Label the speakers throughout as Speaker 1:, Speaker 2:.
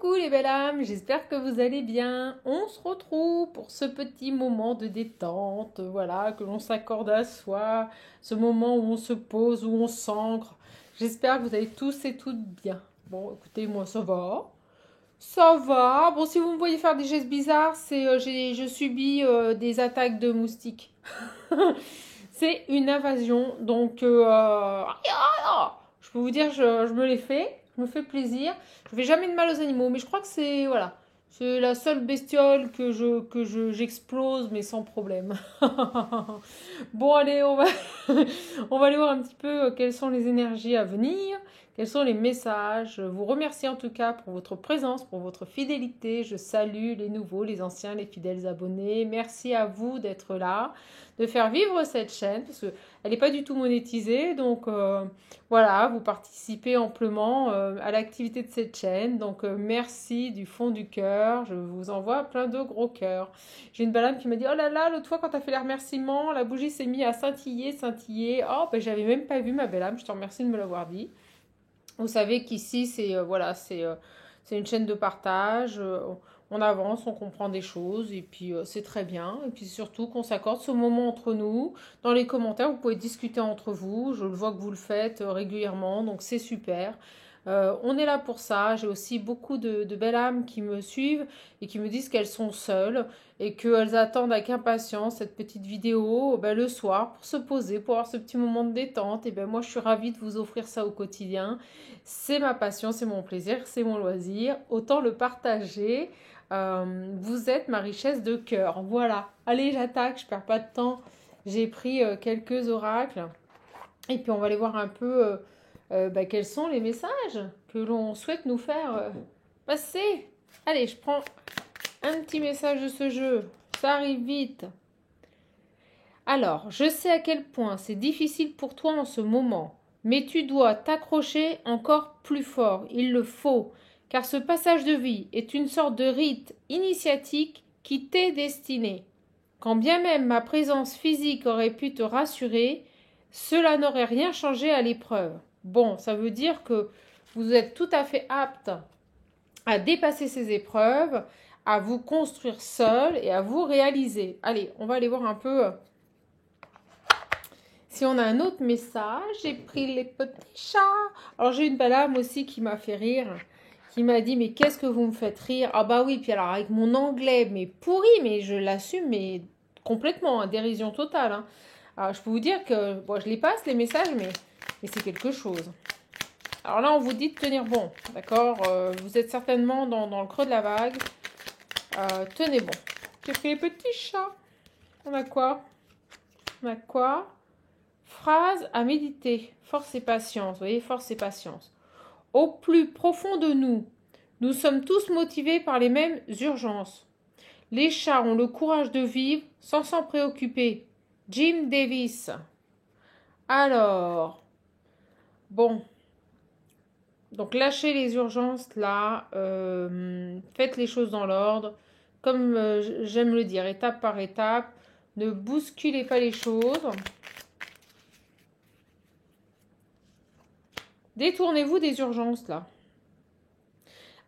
Speaker 1: Coucou les belles âmes, j'espère que vous allez bien. On se retrouve pour ce petit moment de détente, voilà, que l'on s'accorde à soi, ce moment où on se pose, où on s'ancre. J'espère que vous allez tous et toutes bien. Bon, écoutez, moi ça va. Ça va. Bon, si vous me voyez faire des gestes bizarres, c'est je subis des attaques de moustiques. C'est une invasion, donc je peux vous dire, je me l'ai fait, je me fais plaisir. Je fais jamais de mal aux animaux, mais je crois que c'est voilà, c'est la seule bestiole j'explose, mais sans problème. Bon, allez, on va aller voir un petit peu quelles sont les énergies à venir, quels sont les messages. Je vous remercie en tout cas pour votre présence, pour votre fidélité. Je salue les nouveaux, les anciens, les fidèles abonnés. Merci à vous d'être là, de faire vivre cette chaîne, parce qu'elle n'est pas du tout monétisée. Donc voilà, vous participez amplement à l'activité de cette chaîne. Donc merci du fond du cœur. Je vous envoie plein de gros cœurs. J'ai une balade qui m'a dit: oh là là, l'autre fois quand tu as fait les remerciements, la bougie s'est mise à scintiller, scintiller. Oh, ben j'avais même pas vu, ma belle âme, je te remercie de me l'avoir dit. Vous savez qu'ici, c'est une chaîne de partage. On avance, on comprend des choses, et puis c'est très bien. Et puis surtout qu'on s'accorde ce moment entre nous. Dans les commentaires, vous pouvez discuter entre vous. Je le vois que vous le faites régulièrement, donc c'est super. On est là pour ça. J'ai aussi beaucoup de belles âmes qui me suivent et qui me disent qu'elles sont seules et qu'elles attendent avec impatience cette petite vidéo le soir pour se poser, pour avoir ce petit moment de détente. Et ben moi, je suis ravie de vous offrir ça au quotidien. C'est ma passion, c'est mon plaisir, c'est mon loisir. Autant le partager. Vous êtes ma richesse de cœur. Voilà. Allez, j'attaque, je perds pas de temps. J'ai pris quelques oracles. Et puis on va aller voir un peu quels sont les messages que l'on souhaite nous faire passer. Allez, je prends un petit message de ce jeu. Ça arrive vite. Alors, je sais à quel point c'est difficile pour toi en ce moment, mais tu dois t'accrocher encore plus fort. Il le faut, car ce passage de vie est une sorte de rite initiatique qui t'est destiné. Quand bien même ma présence physique aurait pu te rassurer, cela n'aurait rien changé à l'épreuve. Bon, ça veut dire que vous êtes tout à fait apte à dépasser ces épreuves, à vous construire seul et à vous réaliser. Allez, on va aller voir un peu si on a un autre message. J'ai pris les petits chats. Alors j'ai une belle âme aussi qui m'a fait rire, qui m'a dit: mais qu'est-ce que vous me faites rire? Ah bah oui, puis alors avec mon anglais mais pourri, mais je l'assume, mais complètement, hein, dérision totale. Hein. Alors je peux vous dire que bon, je les passe les messages, mais c'est quelque chose. Alors là, on vous dit de tenir bon, d'accord? Vous êtes certainement dans le creux de la vague. Tenez bon. J'ai pris les petits chats. On a quoi? On a quoi? Phrase à méditer. Force et patience. Vous voyez, force et patience. Au plus profond de nous, nous sommes tous motivés par les mêmes urgences. Les chats ont le courage de vivre sans s'en préoccuper. Jim Davis. Alors, bon. Donc lâchez les urgences là, faites les choses dans l'ordre, comme j'aime le dire, étape par étape, ne bousculez pas les choses. Détournez-vous des urgences là.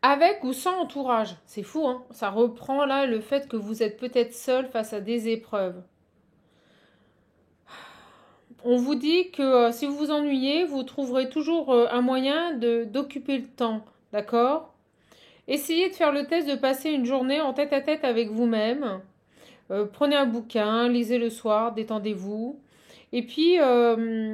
Speaker 1: Avec ou sans entourage, c'est fou, hein, ça reprend là le fait que vous êtes peut-être seul face à des épreuves. On vous dit que si vous vous ennuyez, vous trouverez toujours un moyen d'occuper le temps, d'accord? Essayez de faire le test de passer une journée en tête à tête avec vous-même. Prenez un bouquin, lisez le soir, détendez-vous. Et puis, arrivez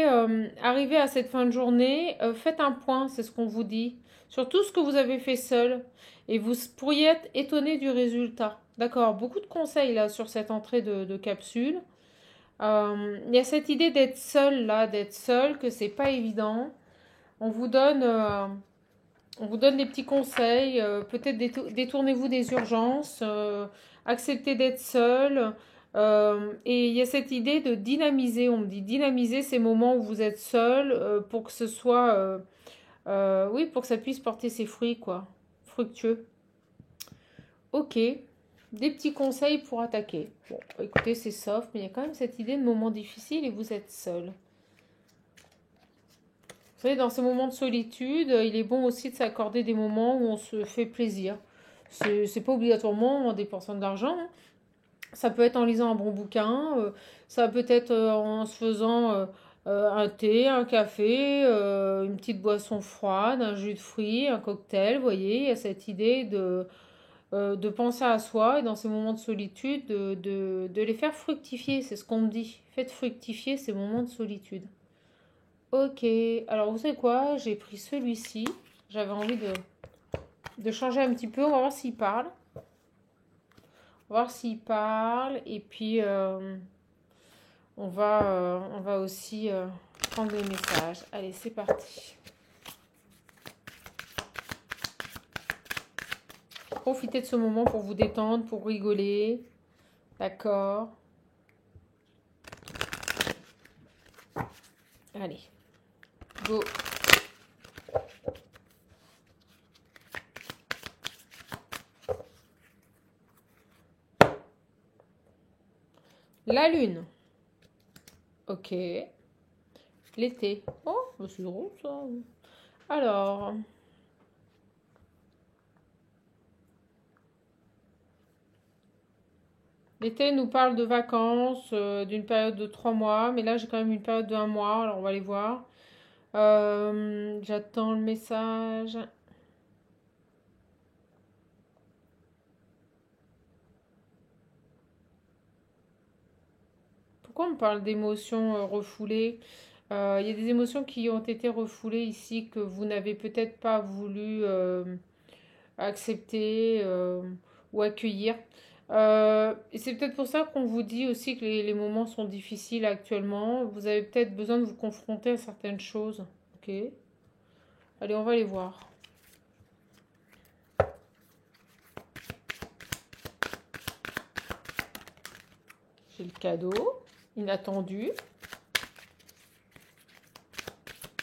Speaker 1: à cette fin de journée, faites un point, c'est ce qu'on vous dit, sur tout ce que vous avez fait seul. Et vous pourriez être étonné du résultat. D'accord, beaucoup de conseils là sur cette entrée de capsule. Il y a cette idée d'être seul là, d'être seul, que c'est pas évident. On vous donne des petits conseils, peut-être détournez-vous des urgences, acceptez d'être seul. Et il y a cette idée de dynamiser, on me dit dynamiser ces moments où vous êtes seul pour que ce soit, oui, pour que ça puisse porter ses fruits, quoi, fructueux. Ok, des petits conseils pour attaquer. Bon, écoutez, c'est soft, mais il y a quand même cette idée de moments difficiles et vous êtes seul. Vous savez, dans ces moments de solitude, il est bon aussi de s'accorder des moments où on se fait plaisir. C'est pas obligatoirement en dépensant de l'argent, hein. Ça peut être en lisant un bon bouquin, ça peut être en se faisant un thé, un café, une petite boisson froide, un jus de fruits, un cocktail. Vous voyez, il y a cette idée de penser à soi et dans ces moments de solitude, de les faire fructifier. C'est ce qu'on me dit. Faites fructifier ces moments de solitude. Ok, alors vous savez quoi? J'ai pris celui-ci. J'avais envie de changer un petit peu. On va voir s'il parle. On va voir s'il parle. Et puis, on va aussi prendre des messages. Allez, c'est parti. Profitez de ce moment pour vous détendre, pour rigoler. D'accord. Allez, go. La lune. Ok. L'été. Oh, c'est drôle ça. Alors, l'été nous parle de vacances, d'une période de 3 mois, mais là j'ai quand même une période de 1 mois, alors on va aller voir. J'attends le message. Pourquoi on me parle d'émotions refoulées? Il y a des émotions qui ont été refoulées ici que vous n'avez peut-être pas voulu accepter ou accueillir. Et c'est peut-être pour ça qu'on vous dit aussi que les moments sont difficiles actuellement. Vous avez peut-être besoin de vous confronter à certaines choses. Ok. Allez, on va les voir. J'ai le cadeau inattendu.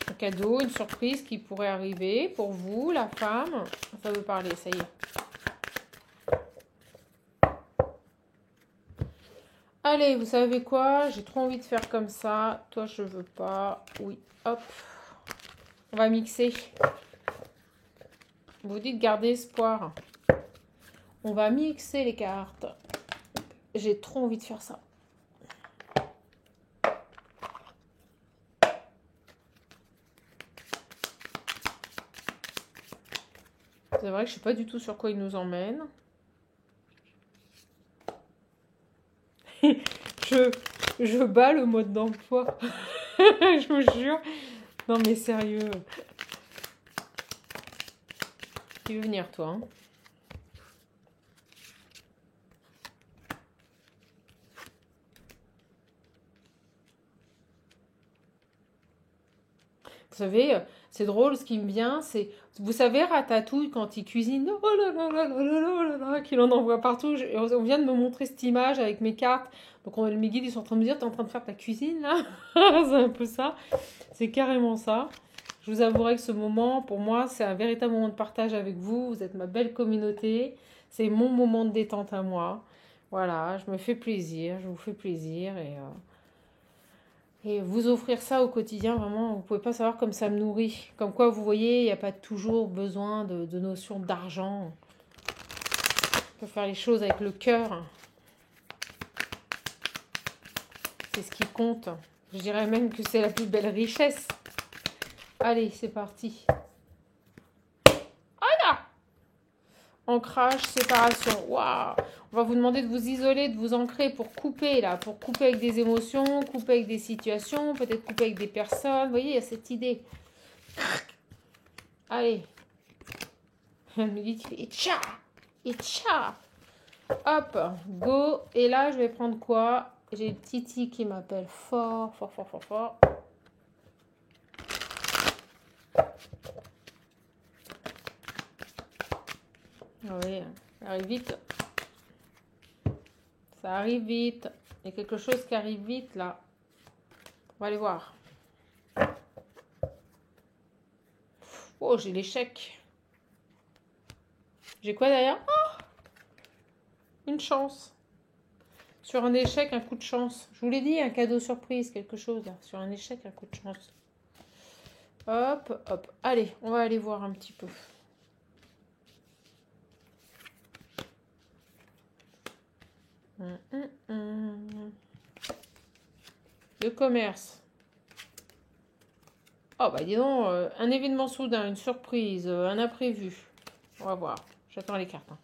Speaker 1: Un cadeau, une surprise qui pourrait arriver pour vous, la femme. Ça veut parler, ça y est. Allez, vous savez quoi? J'ai trop envie de faire comme ça. Toi, je veux pas. Oui, hop. On va mixer. Vous dites garder espoir. On va mixer les cartes. J'ai trop envie de faire ça. C'est vrai que je sais pas du tout sur quoi il nous emmène. je bats le mode d'emploi. Je vous jure. Non mais sérieux. Tu veux venir toi, hein? Vous savez, c'est drôle, ce qui me vient, c'est... Vous savez, Ratatouille, quand il cuisine, oh là là là là là là là là, qu'il en envoie partout. On vient de me montrer cette image avec mes cartes. Donc mes guides, ils sont en train de me dire, t'es en train de faire ta cuisine, là? C'est un peu ça. C'est carrément ça. Je vous avouerai que ce moment, pour moi, c'est un véritable moment de partage avec vous. Vous êtes ma belle communauté. C'est mon moment de détente à moi. Voilà, je me fais plaisir, je vous fais plaisir et vous offrir ça au quotidien, vraiment, vous pouvez pas savoir comme ça me nourrit. Comme quoi, vous voyez, il n'y a pas toujours besoin de notion d'argent. On peut faire les choses avec le cœur. C'est ce qui compte. Je dirais même que c'est la plus belle richesse. Allez, c'est parti. Ah là! Ancrage, séparation. Waouh! On va vous demander de vous isoler, de vous ancrer pour couper là, pour couper avec des émotions, couper avec des situations, peut-être couper avec des personnes. Vous voyez, il y a cette idée. Allez. Elle me dit, itcha, itcha. Hop, go. Et là, je vais prendre quoi? J'ai Titi qui m'appelle fort, fort, fort, fort, fort. Oui, ça arrive vite. Ça arrive vite. Il y a quelque chose qui arrive vite là. On va aller voir. Oh, j'ai l'échec. J'ai quoi derrière? Oh, une chance. Sur un échec, un coup de chance. Je vous l'ai dit, un cadeau surprise, quelque chose là. Sur un échec, un coup de chance. Hop, hop. Allez, on va aller voir un petit peu. Le commerce. Oh bah dis donc, un événement soudain, une surprise, un imprévu. On va voir. J'attends les cartes. Hein.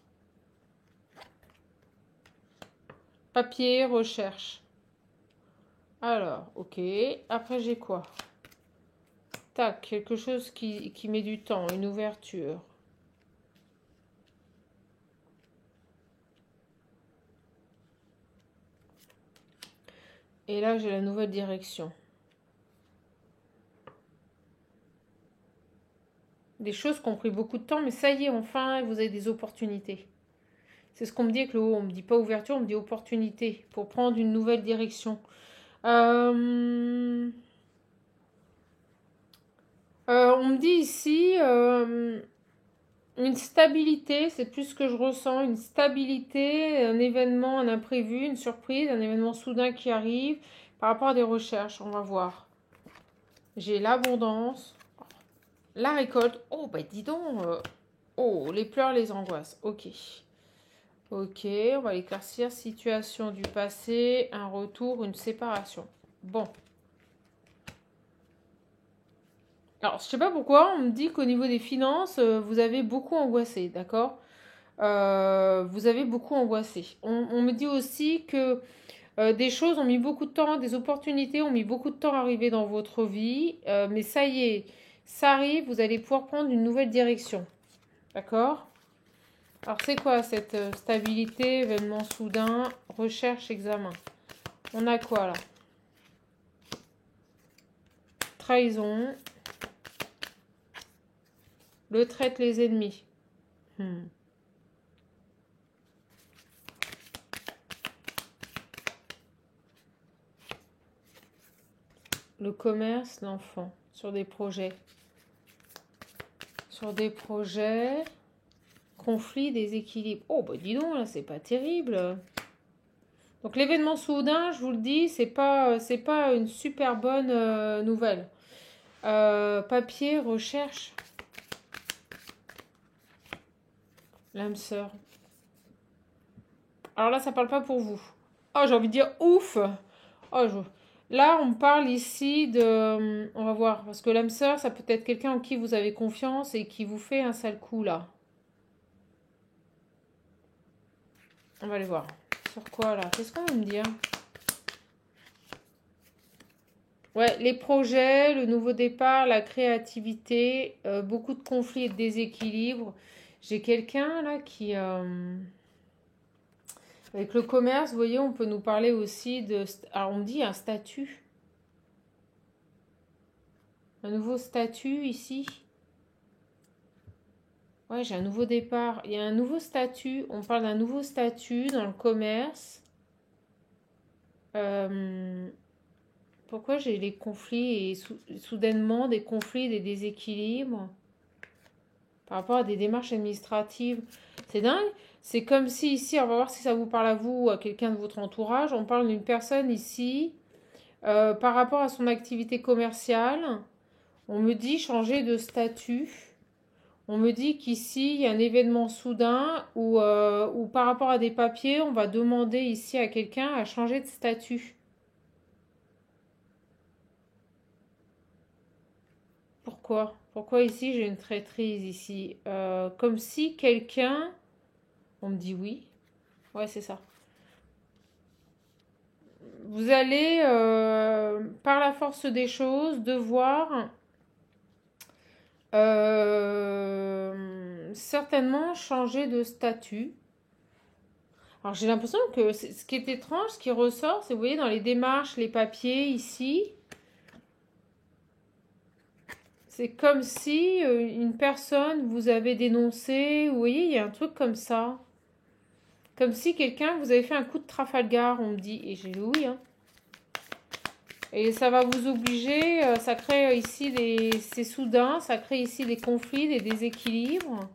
Speaker 1: Papier, recherche. Alors, ok. Après, j'ai quoi? Tac, quelque chose qui met du temps, une ouverture. Et là, j'ai la nouvelle direction. Des choses qui ont pris beaucoup de temps, mais ça y est, enfin, vous avez des opportunités. C'est ce qu'on me dit avec le haut. On me dit pas ouverture, on me dit opportunité pour prendre une nouvelle direction. On me dit ici une stabilité, c'est plus ce que je ressens, une stabilité, un événement, un imprévu, une surprise, un événement soudain qui arrive par rapport à des recherches. On va voir. J'ai l'abondance, la récolte. Oh, bah dis donc. Oh, les pleurs, les angoisses. Ok. Ok, on va éclaircir. Situation du passé, un retour, une séparation. Bon. Alors, je sais pas pourquoi, on me dit qu'au niveau des finances, vous avez beaucoup angoissé, d'accord? Vous avez beaucoup angoissé. On me dit aussi que des choses ont mis beaucoup de temps, des opportunités ont mis beaucoup de temps à arriver dans votre vie, mais ça y est, ça arrive, vous allez pouvoir prendre une nouvelle direction, d'accord? Alors, c'est quoi cette stabilité, événement soudain, recherche, examen? On a quoi là? Trahison. Le traite les ennemis. Le commerce, l'enfant. Sur des projets. Sur des projets. Conflit, déséquilibre. Oh, bah dis donc, là, c'est pas terrible. Donc l'événement soudain, je vous le dis, c'est pas une super bonne nouvelle. Papier, recherche. L'âme sœur. Alors là, ça parle pas pour vous. Oh, j'ai envie de dire ouf. Oh, là, on parle ici de... On va voir, parce que l'âme sœur, ça peut être quelqu'un en qui vous avez confiance et qui vous fait un sale coup, là. On va aller voir. Sur quoi, là? Qu'est-ce qu'on va me dire? Ouais, les projets, le nouveau départ, la créativité, beaucoup de conflits et de déséquilibres. J'ai quelqu'un, là, qui... avec le commerce, vous voyez, on peut nous parler aussi de... Alors, on me dit un statut. Un nouveau statut, ici. Ouais, j'ai un nouveau départ. Il y a un nouveau statut. On parle d'un nouveau statut dans le commerce. Pourquoi j'ai les conflits et soudainement des conflits, des déséquilibres par rapport à des démarches administratives? C'est dingue. C'est comme si ici, on va voir si ça vous parle à vous ou à quelqu'un de votre entourage. On parle d'une personne ici par rapport à son activité commerciale. On me dit changer de statut. On me dit qu'ici, il y a un événement soudain où par rapport à des papiers, on va demander ici à quelqu'un à changer de statut. Pourquoi? Pourquoi ici j'ai une traîtrise ici? Comme si quelqu'un... On me dit oui. Ouais, c'est ça. Vous allez, par la force des choses, devoir certainement changer de statut. Alors j'ai l'impression que ce qui est étrange, ce qui ressort, c'est, vous voyez, dans les démarches, les papiers ici, c'est comme si une personne vous avait dénoncé, vous voyez, il y a un truc comme ça. Comme si quelqu'un vous avait fait un coup de Trafalgar, on me dit, et j'ai dit oui, hein. Et ça va vous obliger, ça crée ici c'est soudain, ça crée ici des conflits, des déséquilibres.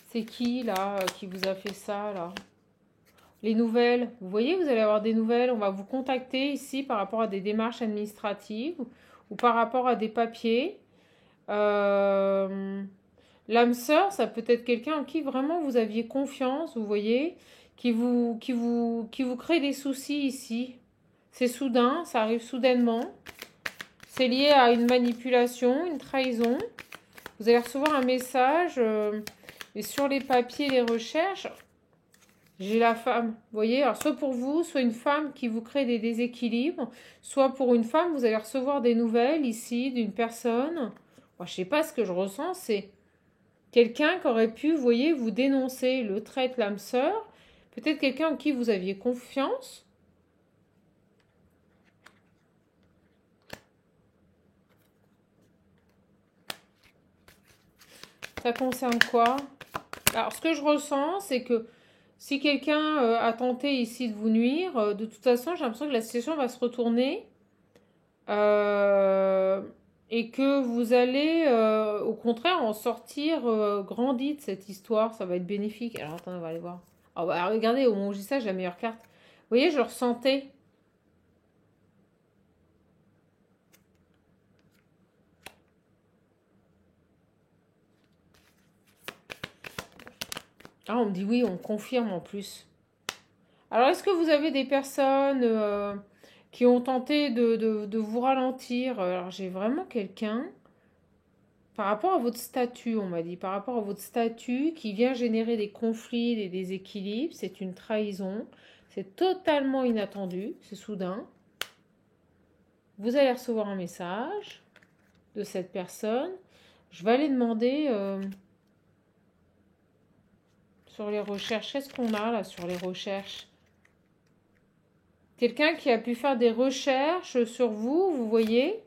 Speaker 1: C'est qui là qui vous a fait ça là? Les nouvelles, vous voyez, vous allez avoir des nouvelles. On va vous contacter ici par rapport à des démarches administratives ou par rapport à des papiers. Euh, L'âme sœur, ça peut être quelqu'un en qui vraiment vous aviez confiance, vous voyez, qui vous crée des soucis ici. C'est soudain, ça arrive soudainement. C'est lié à une manipulation, une trahison. Vous allez recevoir un message et sur les papiers, les recherches, j'ai la femme. Vous voyez, alors soit pour vous, soit une femme qui vous crée des déséquilibres, soit pour une femme, vous allez recevoir des nouvelles ici d'une personne. Moi, je sais pas ce que je ressens, c'est quelqu'un qui aurait pu, vous voyez, vous dénoncer, le traite l'âme sœur. Peut-être quelqu'un en qui vous aviez confiance. Ça concerne quoi? Alors, ce que je ressens, c'est que si quelqu'un a tenté ici de vous nuire, de toute façon, j'ai l'impression que la situation va se retourner euh, et que vous allez, au contraire, en sortir grandi de cette histoire. Ça va être bénéfique. Alors, attendez, on va aller voir. Ah, bah, regardez, au moment où je dis ça, j'ai la meilleure carte. Vous voyez, je le ressentais. Ah, on me dit oui, on confirme en plus. Alors, est-ce que vous avez des personnes qui ont tenté de vous ralentir? Alors, j'ai vraiment quelqu'un, par rapport à votre statut, on m'a dit, par rapport à votre statut qui vient générer des conflits, des déséquilibres, c'est une trahison, c'est totalement inattendu, c'est soudain. Vous allez recevoir un message de cette personne. Je vais aller demander sur les recherches, qu'est-ce qu'on a là sur les recherches? Quelqu'un qui a pu faire des recherches sur vous, vous voyez,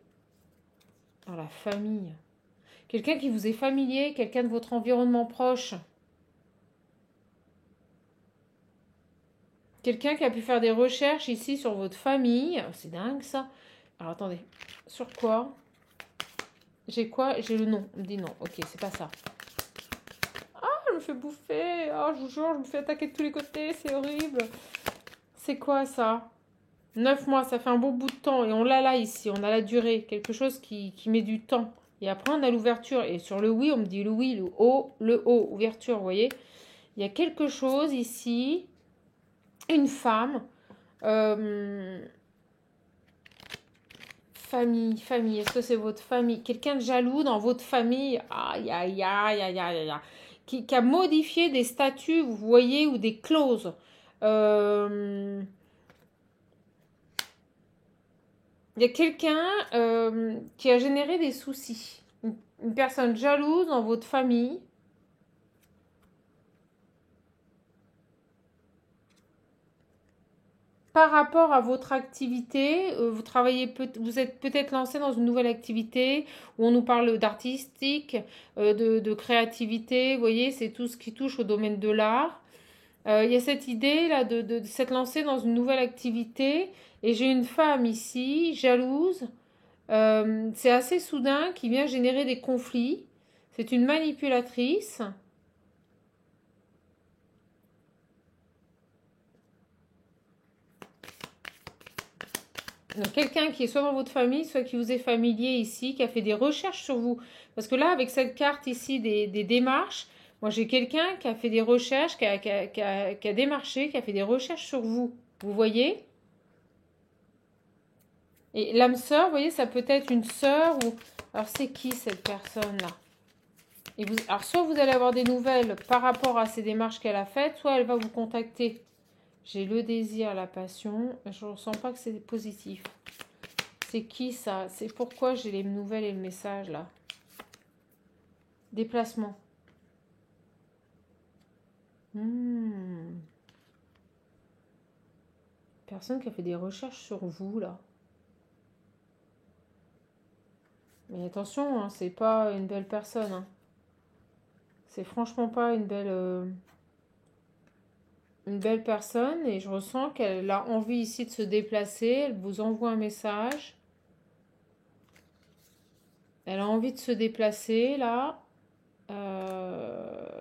Speaker 1: dans la famille. Quelqu'un qui vous est familier, quelqu'un de votre environnement proche. Quelqu'un qui a pu faire des recherches ici sur votre famille. C'est dingue ça. Alors attendez, sur quoi? J'ai quoi? J'ai le nom. On me dit non. Ok, c'est pas ça. Ah, je me fais bouffer. Ah, je vous jure, je me fais attaquer de tous les côtés. C'est horrible. C'est quoi ça? 9 mois, ça fait un bon bout de temps. Et on l'a là ici. On a la durée. Quelque chose qui met du temps. Et après, on a l'ouverture. Et sur le oui, on me dit le oui, le O, ouverture, vous voyez. Il y a quelque chose ici. Une femme. Famille. Est-ce que c'est votre famille? Quelqu'un de jaloux dans votre famille? Aïe, aïe, aïe, aïe, aïe, aïe. Qui a modifié des statuts, vous voyez, ou des clauses. Il y a quelqu'un qui a généré des soucis. Une personne jalouse dans votre famille. Par rapport à votre activité, vous êtes peut-être lancé dans une nouvelle activité où on nous parle d'artistique, de créativité. Vous voyez, c'est tout ce qui touche au domaine de l'art. Il y a cette idée là de s'être lancé dans une nouvelle activité. Et j'ai une femme ici, jalouse. C'est assez soudain qui vient générer des conflits. C'est une manipulatrice. Donc quelqu'un qui est soit dans votre famille, soit qui vous est familier ici, qui a fait des recherches sur vous. Parce que là, avec cette carte ici des démarches, moi j'ai quelqu'un qui a fait des recherches, qui a démarché, qui a fait des recherches sur vous. Vous voyez? Et l'âme sœur, vous voyez, ça peut être une sœur ou... Alors c'est qui cette personne-là? Et vous... Alors soit vous allez avoir des nouvelles par rapport à ces démarches qu'elle a faites, soit elle va vous contacter. J'ai le désir, la passion. Je ne ressens pas que c'est positif. C'est qui ça? C'est pourquoi j'ai les nouvelles et le message là. Déplacement. Personne qui a fait des recherches sur vous là. Mais attention, hein, c'est pas une belle personne. Hein. C'est franchement pas une belle personne. Et je ressens qu'elle a envie ici de se déplacer. Elle vous envoie un message. Elle a envie de se déplacer là.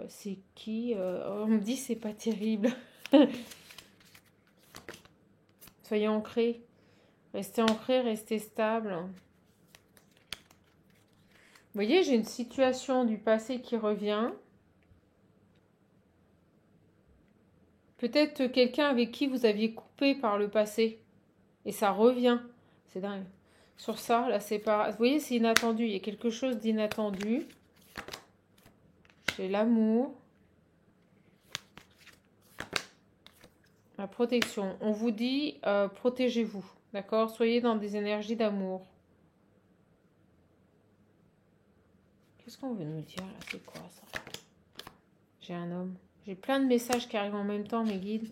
Speaker 1: C'est qui On me dit c'est pas terrible. Soyez ancrés. Restez ancrés, restez stable. Vous voyez, j'ai une situation du passé qui revient. Peut-être quelqu'un avec qui vous aviez coupé par le passé. Et ça revient. C'est dingue. Sur ça, la séparation. Vous voyez, c'est inattendu. Il y a quelque chose d'inattendu. J'ai l'amour. La protection. On vous dit, protégez-vous. D'accord? Soyez dans des énergies d'amour. Qu'est-ce qu'on veut nous dire là? C'est quoi ça? J'ai un homme. J'ai plein de messages qui arrivent en même temps, mes guides.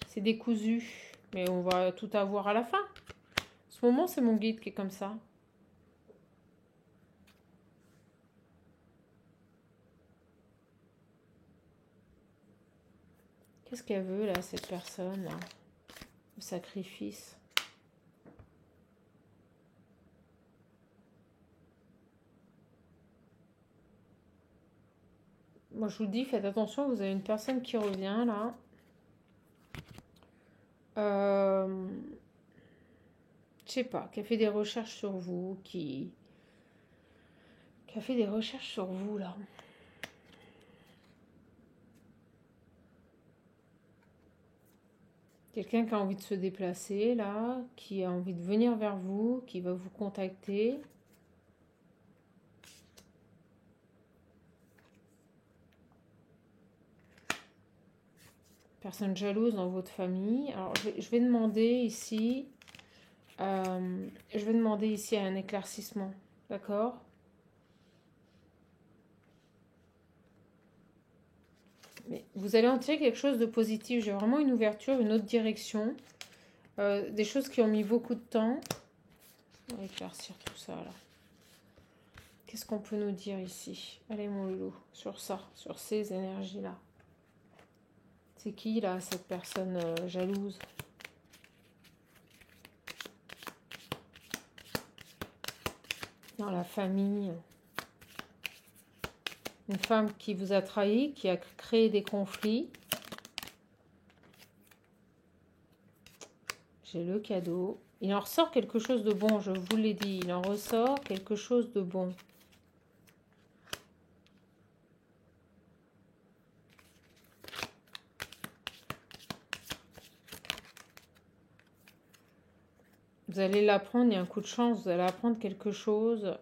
Speaker 1: C'est décousu. Mais on va tout avoir à la fin. En ce moment, c'est mon guide qui est comme ça. Qu'est-ce qu'elle veut là, cette personne là? Le sacrifice. Moi, je vous dis, faites attention, vous avez une personne qui revient là. Je sais pas, qui a fait des recherches sur vous, qui a fait des recherches sur vous là. Quelqu'un qui a envie de se déplacer là, qui a envie de venir vers vous, qui va vous contacter. Personne jalouse dans votre famille. Alors je vais demander ici, un éclaircissement, d'accord? Mais vous allez en tirer quelque chose de positif. J'ai vraiment une ouverture, une autre direction. Des choses qui ont mis beaucoup de temps. On va éclaircir tout ça là. Qu'est-ce qu'on peut nous dire ici? Allez mon loulou, sur ça, sur ces énergies-là. C'est qui là, cette personne jalouse? Dans la famille. Une femme qui vous a trahi, qui a créé des conflits. J'ai le cadeau. Il en ressort quelque chose de bon, je vous l'ai dit. Il en ressort quelque chose de bon. Vous allez l'apprendre, il y a un coup de chance, vous allez apprendre quelque chose.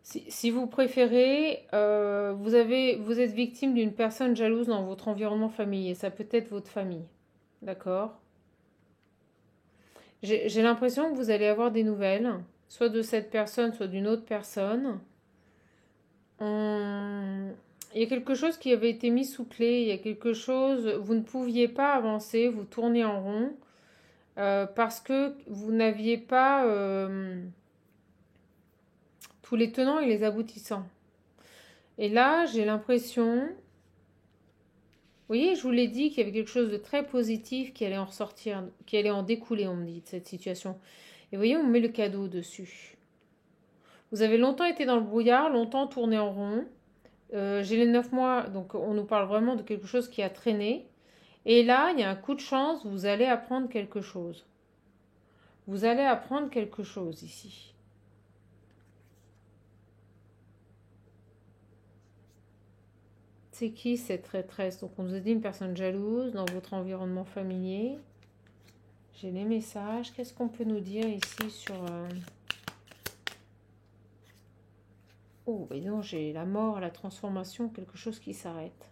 Speaker 1: Si vous préférez, vous êtes victime d'une personne jalouse dans votre environnement familier. Ça peut être votre famille. D'accord? J'ai l'impression que vous allez avoir des nouvelles, soit de cette personne, soit d'une autre personne. Il y a quelque chose qui avait été mis sous clé. Il y a quelque chose, vous ne pouviez pas avancer, vous tournez en rond, parce que vous n'aviez pas tous les tenants et les aboutissants. Et là, j'ai l'impression, vous voyez, je vous l'ai dit qu'il y avait quelque chose de très positif qui allait en ressortir, qui allait en découler, on me dit, de cette situation. Et vous voyez, on met le cadeau dessus. Vous avez longtemps été dans le brouillard, longtemps tourné en rond. J'ai les 9 mois, donc on nous parle vraiment de quelque chose qui a traîné. Et là, il y a un coup de chance, vous allez apprendre quelque chose. Vous allez apprendre quelque chose ici. C'est qui cette traîtresse? Donc on nous a dit une personne jalouse dans votre environnement familier. J'ai les messages. Qu'est-ce qu'on peut nous dire ici sur... Oh, ben non, j'ai la mort, la transformation, quelque chose qui s'arrête.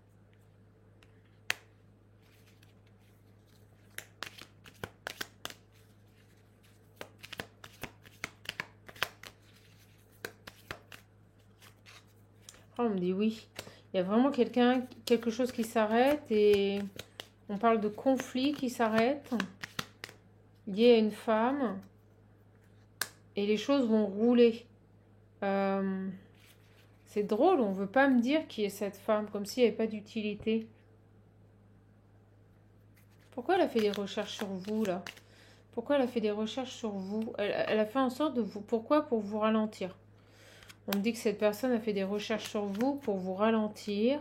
Speaker 1: Oh, on me dit oui. Il y a vraiment quelque chose qui s'arrête et on parle de conflit qui s'arrête lié à une femme et les choses vont rouler. C'est drôle, on ne veut pas me dire qui est cette femme, comme s'il n'y avait pas d'utilité. Pourquoi elle a fait des recherches sur vous, là? Pourquoi elle a fait des recherches sur vous? Elle a fait en sorte de vous... Pourquoi? Pour vous ralentir. On me dit que cette personne a fait des recherches sur vous pour vous ralentir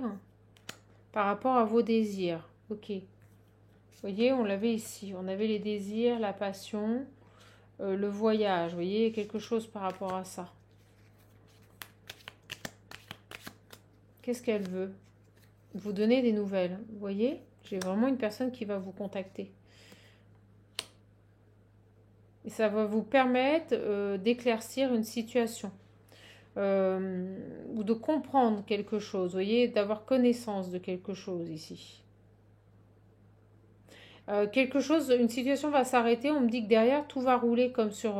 Speaker 1: par rapport à vos désirs. Ok. Vous voyez, on l'avait ici. On avait les désirs, la passion, le voyage. Vous voyez, quelque chose par rapport à ça. Qu'est-ce qu'elle veut? Vous donner des nouvelles. Vous voyez, j'ai vraiment une personne qui va vous contacter. Et ça va vous permettre d'éclaircir une situation. Ou de comprendre quelque chose. Vous voyez, d'avoir connaissance de quelque chose ici. Quelque chose, une situation va s'arrêter. On me dit que derrière, tout va rouler comme sur,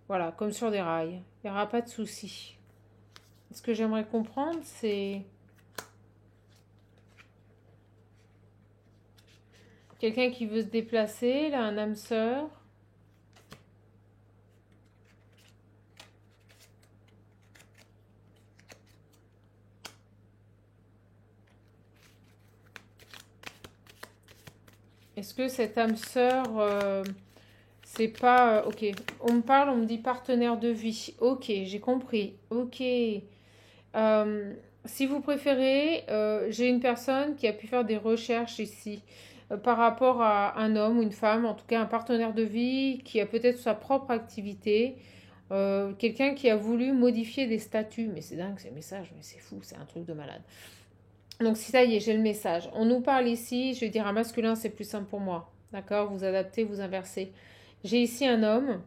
Speaker 1: voilà, comme sur des rails. Il n'y aura pas de souci. Ce que j'aimerais comprendre, c'est quelqu'un qui veut se déplacer, là, un âme sœur. Est-ce que cette âme sœur, c'est pas... ok, on me parle, on me dit partenaire de vie. Ok, j'ai compris. Ok. Si vous préférez, j'ai une personne qui a pu faire des recherches ici par rapport à un homme ou une femme, en tout cas un partenaire de vie qui a peut-être sa propre activité, quelqu'un qui a voulu modifier des statuts. Mais c'est dingue ces messages, mais c'est fou, c'est un truc de malade. Donc si ça y est, j'ai le message. On nous parle ici, je vais dire un masculin, c'est plus simple pour moi. D'accord? Vous adaptez, vous inversez. J'ai ici un homme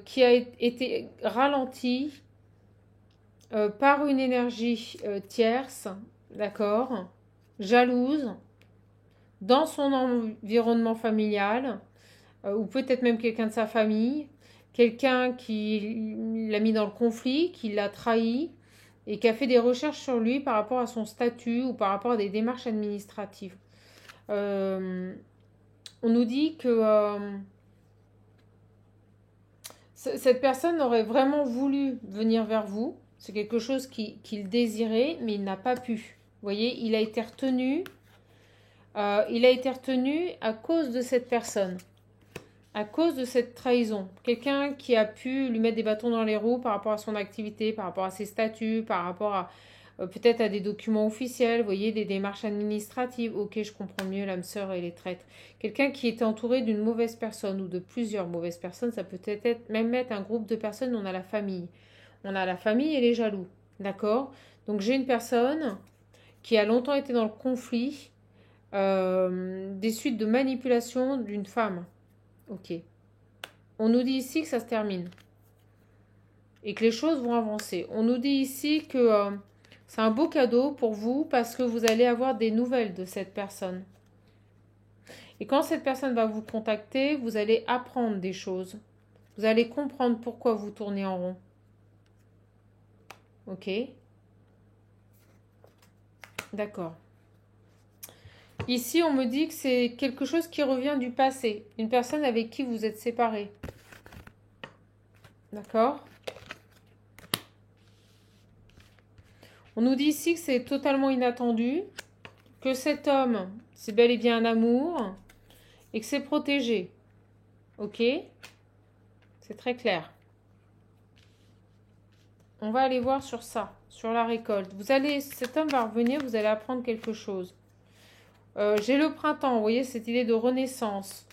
Speaker 1: qui a été ralenti par une énergie tierce, d'accord, jalouse, dans son environnement familial, ou peut-être même quelqu'un de sa famille, quelqu'un qui l'a mis dans le conflit, qui l'a trahi, et qui a fait des recherches sur lui par rapport à son statut ou par rapport à des démarches administratives. On nous dit que cette personne aurait vraiment voulu venir vers vous. C'est quelque chose qu'il désirait, mais il n'a pas pu. Vous voyez, il a été retenu. Il a été retenu à cause de cette personne, à cause de cette trahison. Quelqu'un qui a pu lui mettre des bâtons dans les roues par rapport à son activité, par rapport à ses statuts, par rapport à peut-être à des documents officiels, vous voyez, des démarches administratives. Ok, je comprends mieux l'âme sœur et les traîtres. Quelqu'un qui était entouré d'une mauvaise personne ou de plusieurs mauvaises personnes, ça peut être même être un groupe de personnes. On a la famille. On a la famille et les jaloux. D'accord? Donc j'ai une personne qui a longtemps été dans le conflit des suites de manipulation d'une femme. Ok. On nous dit ici que ça se termine. Et que les choses vont avancer. On nous dit ici que c'est un beau cadeau pour vous parce que vous allez avoir des nouvelles de cette personne. Et quand cette personne va vous contacter, vous allez apprendre des choses. Vous allez comprendre pourquoi vous tournez en rond. Ok? D'accord. Ici, on me dit que c'est quelque chose qui revient du passé. Une personne avec qui vous êtes séparés. D'accord? On nous dit ici que c'est totalement inattendu, que cet homme, c'est bel et bien un amour, et que c'est protégé. Ok? C'est très clair. On va aller voir sur ça, sur la récolte. Cet homme va revenir, vous allez apprendre quelque chose. J'ai le printemps, vous voyez, cette idée de renaissance.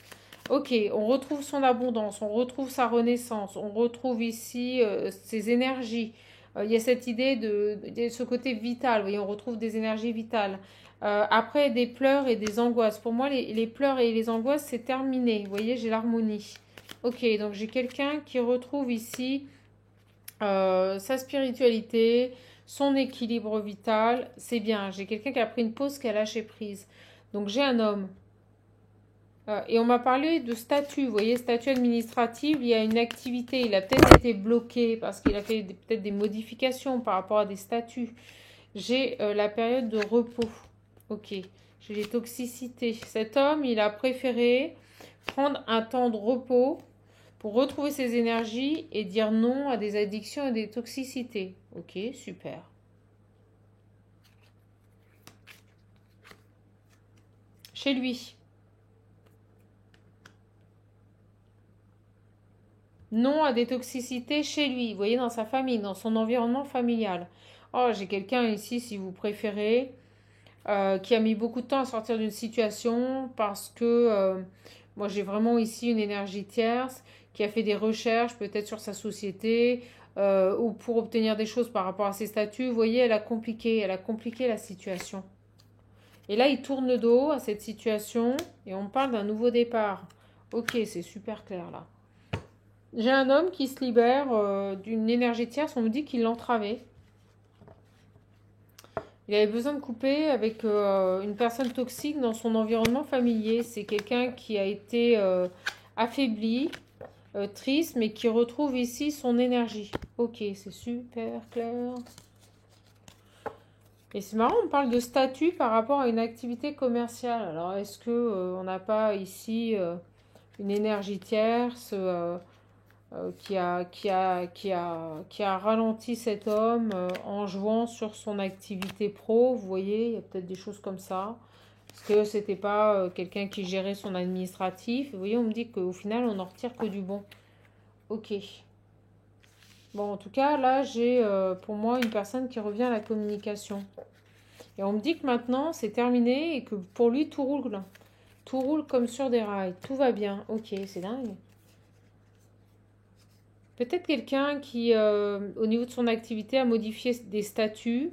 Speaker 1: Ok, on retrouve son abondance, on retrouve sa renaissance, on retrouve ici ses énergies. Il y a cette idée de ce côté vital, vous voyez, on retrouve des énergies vitales. Après, des pleurs et des angoisses. Pour moi, les pleurs et les angoisses, c'est terminé. Vous voyez, j'ai l'harmonie. Ok, donc j'ai quelqu'un qui retrouve ici sa spiritualité, son équilibre vital. C'est bien, j'ai quelqu'un qui a pris une pause, qui a lâché prise. Donc j'ai un homme. Et on m'a parlé de statut, vous voyez, statut administratif, il y a une activité, il a peut-être été bloqué parce qu'il a fait peut-être des modifications par rapport à des statuts. J'ai la période de repos, ok, j'ai les toxicités. Cet homme, il a préféré prendre un temps de repos pour retrouver ses énergies et dire non à des addictions et des toxicités. Ok, super. Chez lui. Non à des toxicités chez lui, vous voyez, dans sa famille, dans son environnement familial. Oh, j'ai quelqu'un ici, si vous préférez, qui a mis beaucoup de temps à sortir d'une situation parce que moi j'ai vraiment ici une énergie tierce qui a fait des recherches peut-être sur sa société ou pour obtenir des choses par rapport à ses statuts. Vous voyez, elle a compliqué la situation. Et là, il tourne le dos à cette situation et on parle d'un nouveau départ. Ok, c'est super clair là. J'ai un homme qui se libère d'une énergie tierce, on me dit qu'il l'entravait. Il avait besoin de couper avec une personne toxique dans son environnement familier. C'est quelqu'un qui a été affaibli, triste, mais qui retrouve ici son énergie. Ok, c'est super clair. Et c'est marrant, on parle de statut par rapport à une activité commerciale. Alors, est-ce que on n'a pas ici une énergie tierce qui a ralenti cet homme en jouant sur son activité pro? Vous voyez, il y a peut-être des choses comme ça. Parce que c'était pas quelqu'un qui gérait son administratif. Vous voyez, on me dit qu'au final, on n'en retire que du bon. Ok. Bon, en tout cas, là, j'ai pour moi une personne qui revient à la communication. Et on me dit que maintenant, c'est terminé et que pour lui, tout roule. Tout roule comme sur des rails. Tout va bien. Ok, c'est dingue. Peut-être quelqu'un qui, au niveau de son activité, a modifié des statuts.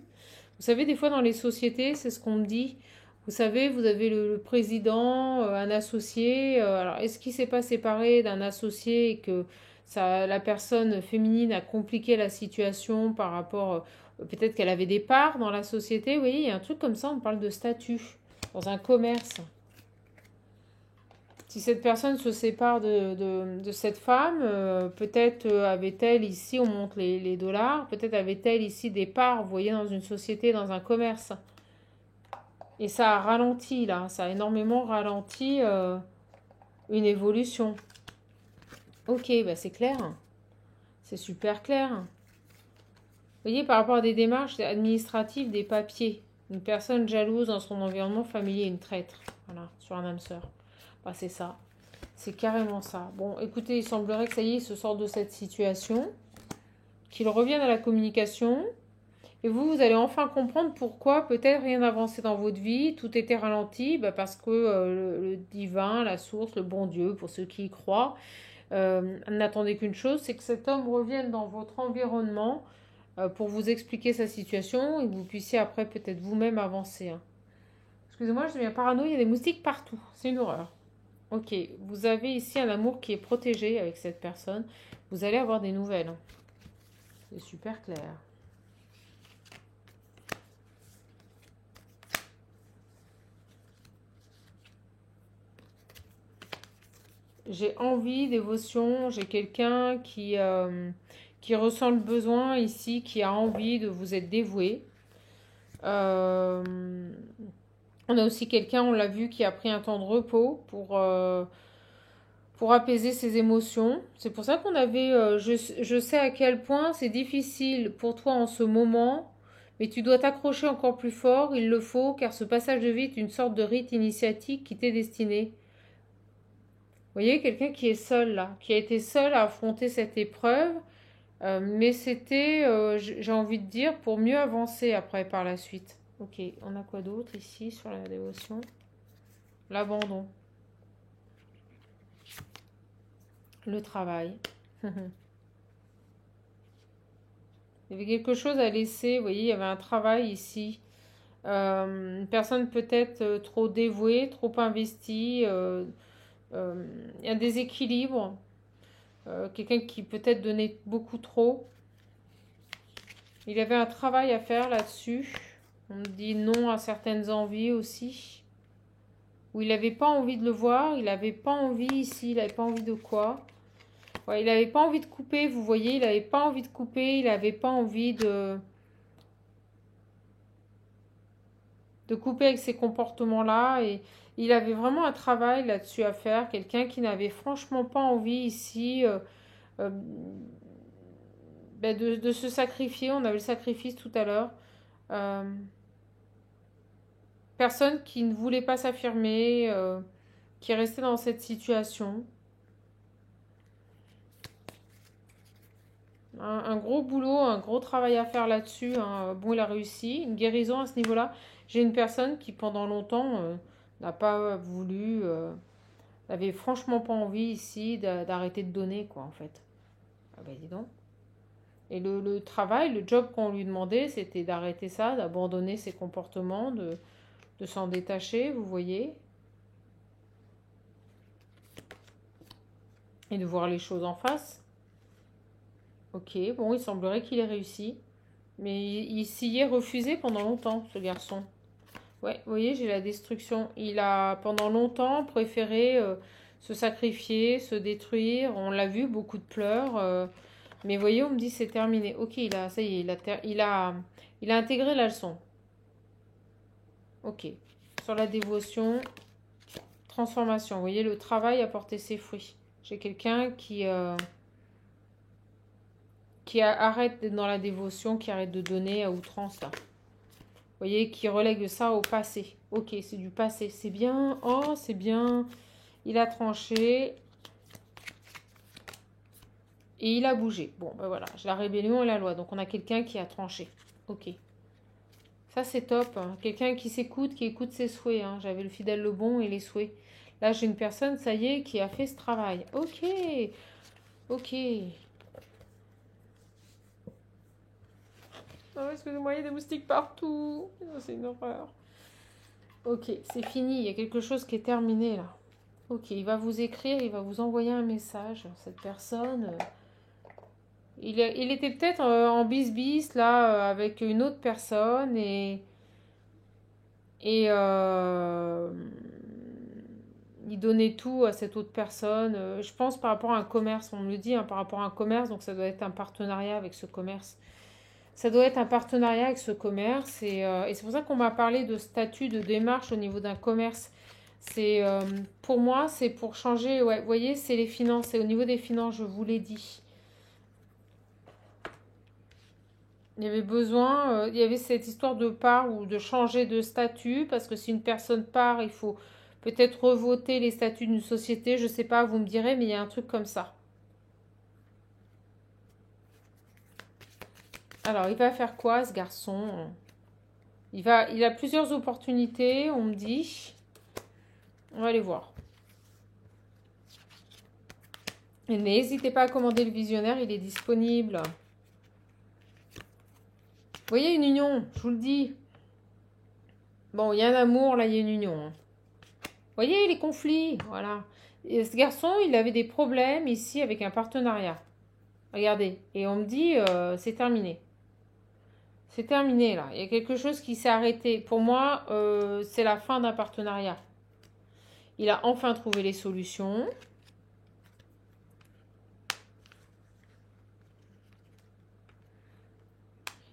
Speaker 1: Vous savez, des fois dans les sociétés, c'est ce qu'on me dit. Vous savez, vous avez le président, un associé. Alors, est-ce qu'il ne s'est pas séparé d'un associé et que la personne féminine a compliqué la situation par rapport... peut-être qu'elle avait des parts dans la société. Vous voyez, il y a un truc comme ça, on parle de statut dans un commerce. Si cette personne se sépare de cette femme, peut-être avait-elle ici, on monte les dollars, peut-être avait-elle ici des parts, vous voyez, dans une société, dans un commerce. Et ça a ralenti, là, ça a énormément ralenti une évolution. Ok, bah c'est clair, c'est super clair. Vous voyez, par rapport à des démarches administratives, des papiers, une personne jalouse dans son environnement familier, une traître, voilà, sur un âme sœur. Bah, c'est ça. C'est carrément ça. Bon, écoutez, il semblerait que ça y est, il se sorte de cette situation, qu'il revienne à la communication, et vous allez enfin comprendre pourquoi peut-être rien n'avançait dans votre vie, tout était ralenti, bah parce que le divin, la source, le bon Dieu, pour ceux qui y croient, n'attendait qu'une chose, c'est que cet homme revienne dans votre environnement pour vous expliquer sa situation et que vous puissiez après peut-être vous-même avancer. Hein. Excusez-moi, je deviens parano, il y a des moustiques partout, c'est une horreur. Ok, vous avez ici un amour qui est protégé avec cette personne. Vous allez avoir des nouvelles. Hein. C'est super clair. J'ai envie, dévotion, j'ai quelqu'un qui ressent le besoin ici, qui a envie de vous être dévoué. Euh, on a aussi quelqu'un, on l'a vu, qui a pris un temps de repos pour apaiser ses émotions. C'est pour ça qu'on avait... je sais à quel point c'est difficile pour toi en ce moment, mais tu dois t'accrocher encore plus fort, il le faut, car ce passage de vie est une sorte de rite initiatique qui t'est destiné. Vous voyez, quelqu'un qui est seul là, qui a été seul à affronter cette épreuve, mais c'était, j'ai envie de dire, pour mieux avancer après par la suite. Ok, on a quoi d'autre ici sur la dévotion? L'abandon, le travail. Il y avait quelque chose à laisser, vous voyez, il y avait un travail ici. Une personne peut-être trop dévouée, trop investie, il y a un déséquilibre. Quelqu'un qui peut-être donnait beaucoup trop. Il avait un travail à faire là-dessus. On dit non à certaines envies aussi. Où il n'avait pas envie de le voir, il n'avait pas envie ici, il n'avait pas envie de quoi. Ouais, il n'avait pas envie de couper, vous voyez, il n'avait pas envie de couper, il n'avait pas envie de couper avec ces comportements-là. Et il avait vraiment un travail là-dessus à faire. Quelqu'un qui n'avait franchement pas envie ici euh, de se sacrifier. On avait le sacrifice tout à l'heure. Euh, Personne qui ne voulait pas s'affirmer, qui restait dans cette situation. un gros boulot, un gros travail à faire là-dessus, hein. Bon, il a réussi. Une guérison à ce niveau-là. J'ai une personne qui, pendant longtemps, n'a pas voulu, n'avait franchement pas envie ici d'arrêter de donner, quoi, en fait. Ah bah dis donc. Et le travail, le job qu'on lui demandait, c'était d'arrêter ça, d'abandonner ses comportements, de s'en détacher, vous voyez, et de voir les choses en face. Ok, bon, il semblerait qu'il ait réussi. Mais il s'y est refusé pendant longtemps, ce garçon. Ouais, vous voyez, j'ai la destruction. Il a pendant longtemps préféré se sacrifier, se détruire. On l'a vu, beaucoup de pleurs. Mais vous voyez, on me dit c'est terminé. Ok, ça y est, il a intégré la leçon. Ok. Sur la dévotion, transformation. Vous voyez, le travail a porté ses fruits. J'ai quelqu'un qui arrête d'être dans la dévotion, qui arrête de donner à outrance, là. Vous voyez, qui relègue ça au passé. Ok, c'est du passé. C'est bien. Oh, c'est bien. Il a tranché. Et il a bougé. Bon, ben voilà. La rébellion et la loi. Donc, on a quelqu'un qui a tranché. Ok. Ça, c'est top, hein. Quelqu'un qui s'écoute, qui écoute ses souhaits, hein. J'avais le fidèle, le bon et les souhaits. Là, j'ai une personne, ça y est, qui a fait ce travail. Ok. Ok. Oh, excusez-moi, il y a des moustiques partout. Oh, c'est une horreur. Ok, c'est fini. Il y a quelque chose qui est terminé, là. Ok, il va vous écrire, il va vous envoyer un message. Cette personne, il était peut-être en bis-bis, là, avec une autre personne, et il donnait tout à cette autre personne. Je pense par rapport à un commerce, on me le dit, hein, par rapport à un commerce, donc ça doit être un partenariat avec ce commerce. Ça doit être un partenariat avec ce commerce, et c'est pour ça qu'on m'a parlé de statut, de démarche au niveau d'un commerce. C'est pour moi, c'est pour changer. Ouais, vous voyez, c'est les finances. C'est au niveau des finances, je vous l'ai dit. Il y avait besoin, il y avait cette histoire de part ou de changer de statut parce que si une personne part, il faut peut-être revoter les statuts d'une société. Je sais pas, vous me direz, mais il y a un truc comme ça. Alors, il va faire quoi, ce garçon? Il a plusieurs opportunités, on me dit. On va aller voir. Et n'hésitez pas à commander le visionnaire, il est disponible. Vous voyez une union, je vous le dis. Bon, il y a un amour, là, il y a une union, hein. Vous voyez les conflits, voilà. Et ce garçon, il avait des problèmes ici avec un partenariat. Regardez, et on me dit, c'est terminé. C'est terminé, là. Il y a quelque chose qui s'est arrêté. Pour moi, c'est la fin d'un partenariat. Il a enfin trouvé les solutions.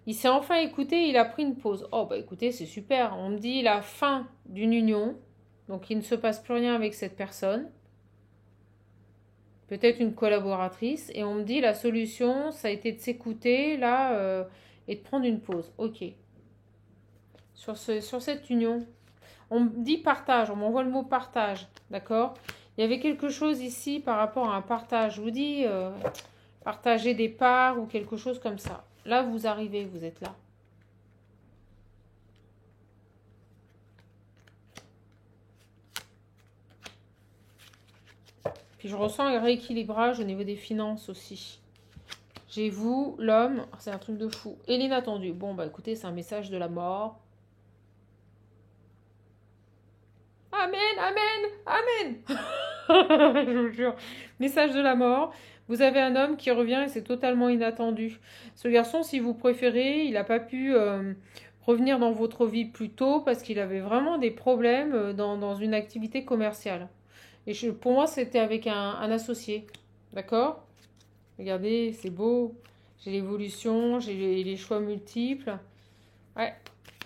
Speaker 1: Il s'est enfin écouté, il a pris une pause. Oh, bah écoutez, c'est super. On me dit la fin d'une union. Donc, il ne se passe plus rien avec cette personne. Peut-être une collaboratrice. Et on me dit la solution, ça a été de s'écouter, là, et de prendre une pause. Ok. Sur cette union. On me dit partage, on m'envoie le mot partage. D'accord? Il y avait quelque chose ici par rapport à un partage. Je vous dis, partager des parts ou quelque chose comme ça. Là, vous arrivez, vous êtes là. Puis je ressens un rééquilibrage au niveau des finances aussi. J'ai vous, l'homme, c'est un truc de fou. Et l'inattendu. Bon, bah écoutez, c'est un message de la mort. Amen, amen, amen. Je vous jure. Message de la mort. Vous avez un homme qui revient et c'est totalement inattendu. Ce garçon, si vous préférez, il n'a pas pu revenir dans votre vie plus tôt parce qu'il avait vraiment des problèmes dans une activité commerciale. Et pour moi, c'était avec un associé. D'accord? Regardez, c'est beau. J'ai l'évolution, j'ai les choix multiples. Ouais.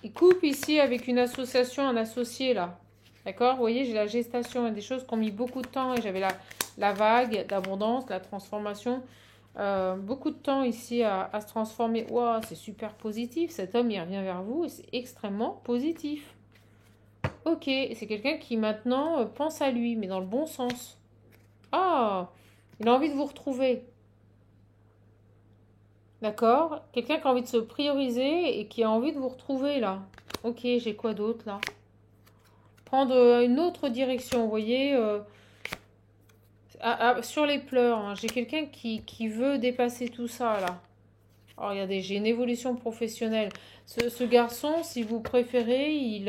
Speaker 1: Il coupe ici avec une association, un associé là. D'accord? Vous voyez, j'ai la gestation. Il y a des choses qui ont mis beaucoup de temps. Et j'avais la vague d'abondance, la transformation. Beaucoup de temps ici à se transformer. Waouh, c'est super positif. Cet homme, il revient vers vous et c'est extrêmement positif. Ok, c'est quelqu'un qui maintenant pense à lui, mais dans le bon sens. Ah, il a envie de vous retrouver. D'accord? Quelqu'un qui a envie de se prioriser et qui a envie de vous retrouver là. Ok, j'ai quoi d'autre là? Prendre une autre direction, vous voyez, sur les pleurs, hein. J'ai quelqu'un qui veut dépasser tout ça là. Alors, regardez, j'ai une évolution professionnelle. Ce garçon, si vous préférez,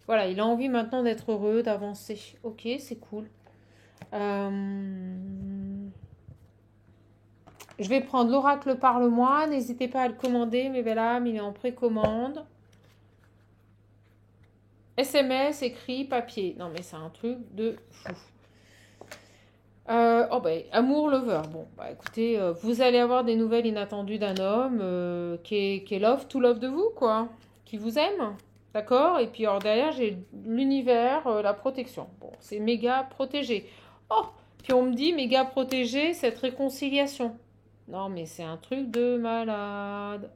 Speaker 1: voilà, il a envie maintenant d'être heureux, d'avancer. Ok, c'est cool. Je vais prendre l'oracle Parle-moi. N'hésitez pas à le commander, mes belles âmes, il est en précommande. SMS, écrit, papier. Non, mais c'est un truc de fou. Oh ben, amour lover. Bon, bah écoutez, vous allez avoir des nouvelles inattendues d'un homme qui est love, tout love de vous, quoi. Qui vous aime. D'accord? Et puis alors derrière, j'ai l'univers, la protection. Bon, c'est méga protégé. Oh! Puis on me dit méga protégé, cette réconciliation. Non, mais c'est un truc de malade.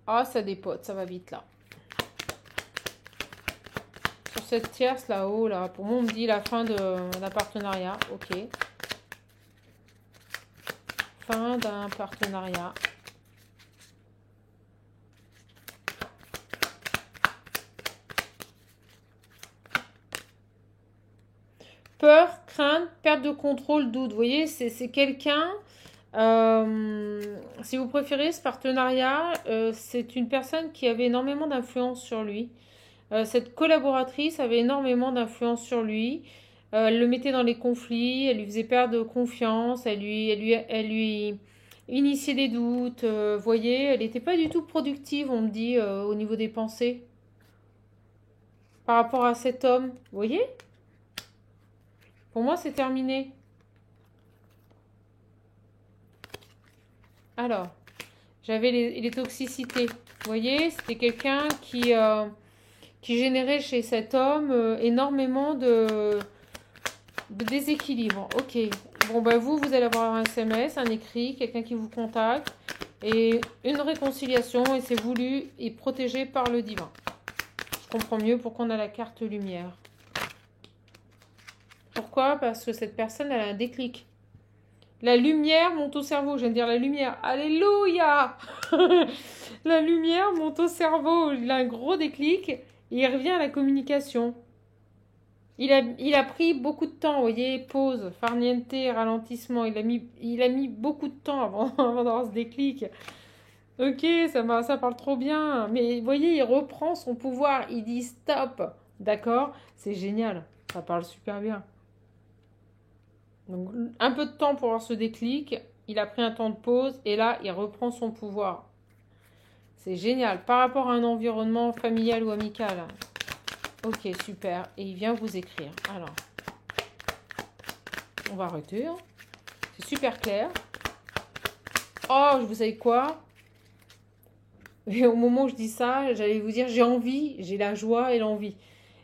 Speaker 1: Ah, ça dépote, ça va vite là. Sur cette tierce là-haut, là, pour moi, on me dit la fin d'un partenariat. Ok. Fin d'un partenariat. Peur, crainte, perte de contrôle, doute. Vous voyez, c'est quelqu'un, si vous préférez, ce partenariat, c'est une personne qui avait énormément d'influence sur lui. Cette collaboratrice avait énormément d'influence sur lui. Elle le mettait dans les conflits, elle lui faisait perdre confiance, elle lui initiait des doutes. Vous voyez, elle n'était pas du tout productive, on me dit, au niveau des pensées, par rapport à cet homme. Vous voyez? Pour moi, c'est terminé. Alors, j'avais les toxicités. Vous voyez, c'était quelqu'un qui générait chez cet homme énormément de déséquilibre. Ok. Bon, ben vous allez avoir un SMS, un écrit, quelqu'un qui vous contacte et une réconciliation et c'est voulu et protégé par le divin. Je comprends mieux pourquoi on a la carte lumière. Pourquoi? Parce que cette personne, elle a un déclic. La lumière monte au cerveau. Je viens de dire la lumière. Alléluia. La lumière monte au cerveau. Il a un gros déclic et il revient à la communication. Il a pris beaucoup de temps, vous voyez, pause, farniente, ralentissement. Il a mis beaucoup de temps avant d'avoir ce déclic. Ok, ça parle trop bien. Mais vous voyez, il reprend son pouvoir. Il dit stop. D'accord? C'est génial. Ça parle super bien. Donc, un peu de temps pour avoir ce déclic. Il a pris un temps de pause et là, il reprend son pouvoir. C'est génial. Par rapport à un environnement familial ou amical. Ok, super. Et il vient vous écrire. Alors, on va arrêter. C'est super clair. Oh, vous savez quoi? Et au moment où je dis ça, j'allais vous dire, j'ai envie, j'ai la joie et l'envie.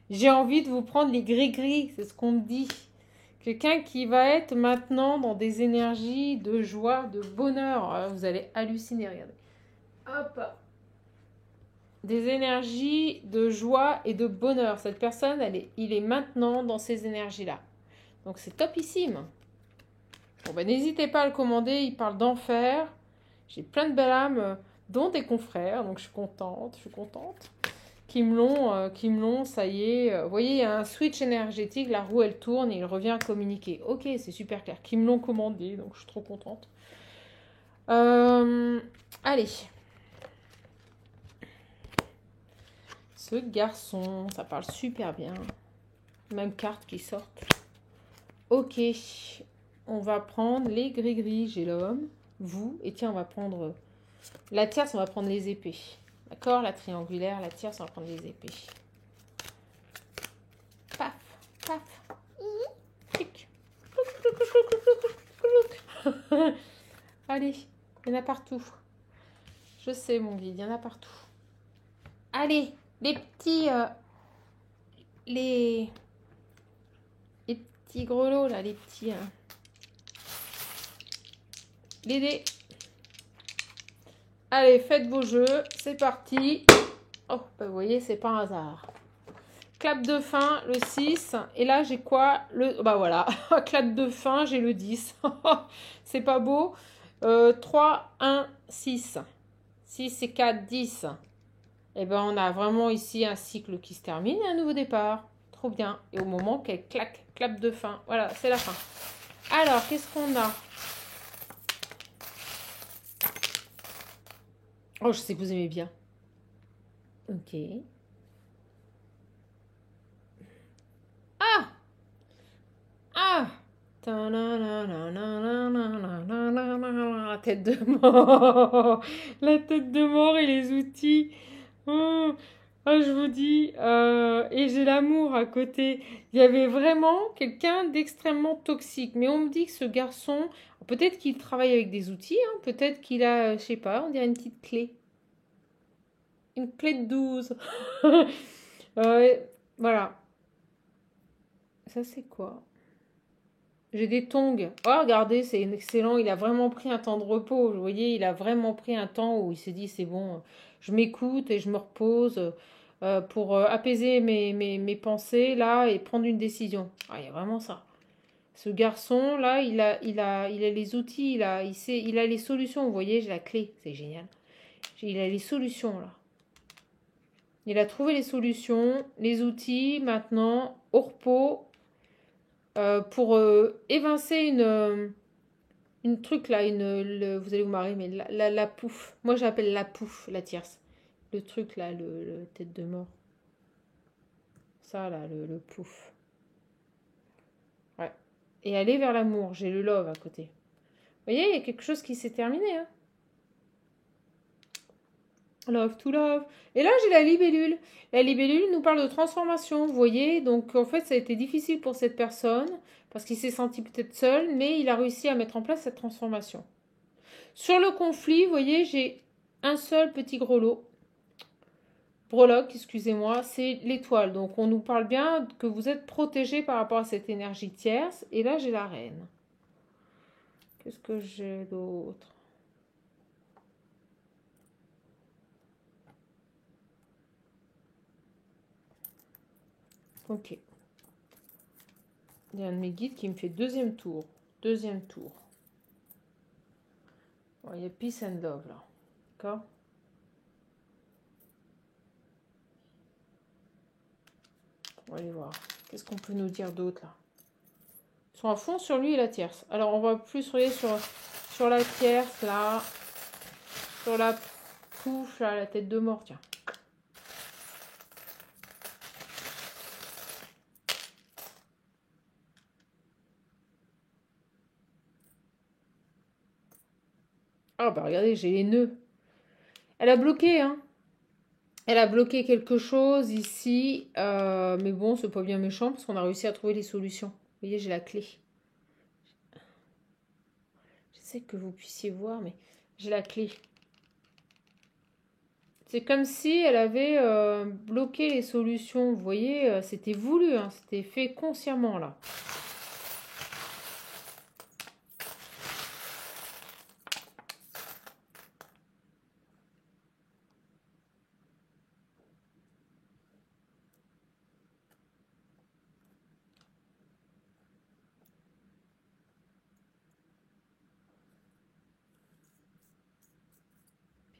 Speaker 1: J'ai envie de vous prendre les gris-gris, c'est ce qu'on me dit. Quelqu'un qui va être maintenant dans des énergies de joie, de bonheur. Vous allez halluciner, regardez. Hop. Des énergies de joie et de bonheur. Cette personne, il est maintenant dans ces énergies-là. Donc c'est topissime. Bon, ben, n'hésitez pas à le commander, il parle d'enfer. J'ai plein de belles âmes, dont des confrères, donc je suis contente. Qui me l'ont, ça y est. Vous voyez, il y a un switch énergétique, la roue elle tourne et il revient à communiquer. Ok, c'est super clair. Qui me l'ont commandé, donc je suis trop contente. Allez. Ce garçon, ça parle super bien. Même carte qui sortent. Ok, on va prendre les gris-gris, j'ai l'homme, vous, et tiens, on va prendre la tierce, on va prendre les épées. D'accord? La triangulaire, la tierce, on va prendre les épées. Paf, paf. Clic. Allez, il y en a partout. Je sais, mon guide, il y en a partout. Allez, les petits... les petits grelots, là, les petits... les dés. Allez, faites vos jeux, c'est parti. Oh, bah, vous voyez, c'est pas un hasard. clap de fin, le 6. Et là, j'ai quoi? Bah voilà, clap de fin, j'ai le 10. C'est pas beau. 3, 1, 6. 6 et 4, 10. Et ben on a vraiment ici un cycle qui se termine et un nouveau départ. Trop bien. Et au moment qu'elle claque, clap de fin. Voilà, c'est la fin. Alors, qu'est-ce qu'on a? Oh, je sais que vous aimez bien. Ok. Ah! Ah! La tête de mort. La tête de mort et les outils. Oh, ah, je vous dis, et j'ai l'amour à côté. Il y avait vraiment quelqu'un d'extrêmement toxique. Mais on me dit que ce garçon, peut-être qu'il travaille avec des outils, hein, peut-être qu'il a, je sais pas, on dirait une petite clé. Une clé de 12. Voilà. Ça, c'est quoi? J'ai des tongs. Oh, regardez, c'est excellent. Il a vraiment pris un temps de repos. Vous voyez, il a vraiment pris un temps où il s'est dit, c'est bon, je m'écoute et je me repose pour apaiser mes pensées, là, et prendre une décision. Ah, il y a vraiment ça. Ce garçon, là, il a les outils, il a les solutions. Vous voyez, j'ai la clé. C'est génial. Il a les solutions, là. Il a trouvé les solutions, les outils, maintenant, au repos, pour évincer une truc là, vous allez vous marrer, mais la pouffe. Moi j'appelle la pouffe, la tierce. Le truc là, le tête de mort. Ça là, le pouf. Ouais. Et aller vers l'amour, j'ai le love à côté. Vous voyez, il y a quelque chose qui s'est terminé. Hein. Love to love. Et là, j'ai la libellule. La libellule nous parle de transformation, vous voyez. Donc, en fait, ça a été difficile pour cette personne parce qu'il s'est senti peut-être seul, mais il a réussi à mettre en place cette transformation. Sur le conflit, vous voyez, j'ai un seul petit grelot. Breloque, excusez-moi, c'est l'étoile. Donc, on nous parle bien que vous êtes protégé par rapport à cette énergie tierce. Et là, j'ai la reine. Qu'est-ce que j'ai d'autre? Ok. Il y a un de mes guides qui me fait deuxième tour. Deuxième tour. Bon, il y a Peace and Love là. D'accord? On va aller voir. Qu'est-ce qu'on peut nous dire d'autre là? Ils sont à fond sur lui et la tierce. Alors, on va plus regarder sur la tierce là. Sur la pouffe là, la tête de mort, tiens. Ah bah regardez, j'ai les nœuds. Elle a bloqué, hein. Elle a bloqué quelque chose ici. Mais bon, c'est pas bien méchant parce qu'on a réussi à trouver les solutions. Vous voyez, j'ai la clé. J'essaie que vous puissiez voir, mais j'ai la clé. C'est comme si elle avait bloqué les solutions. Vous voyez, c'était voulu, hein, c'était fait consciemment là.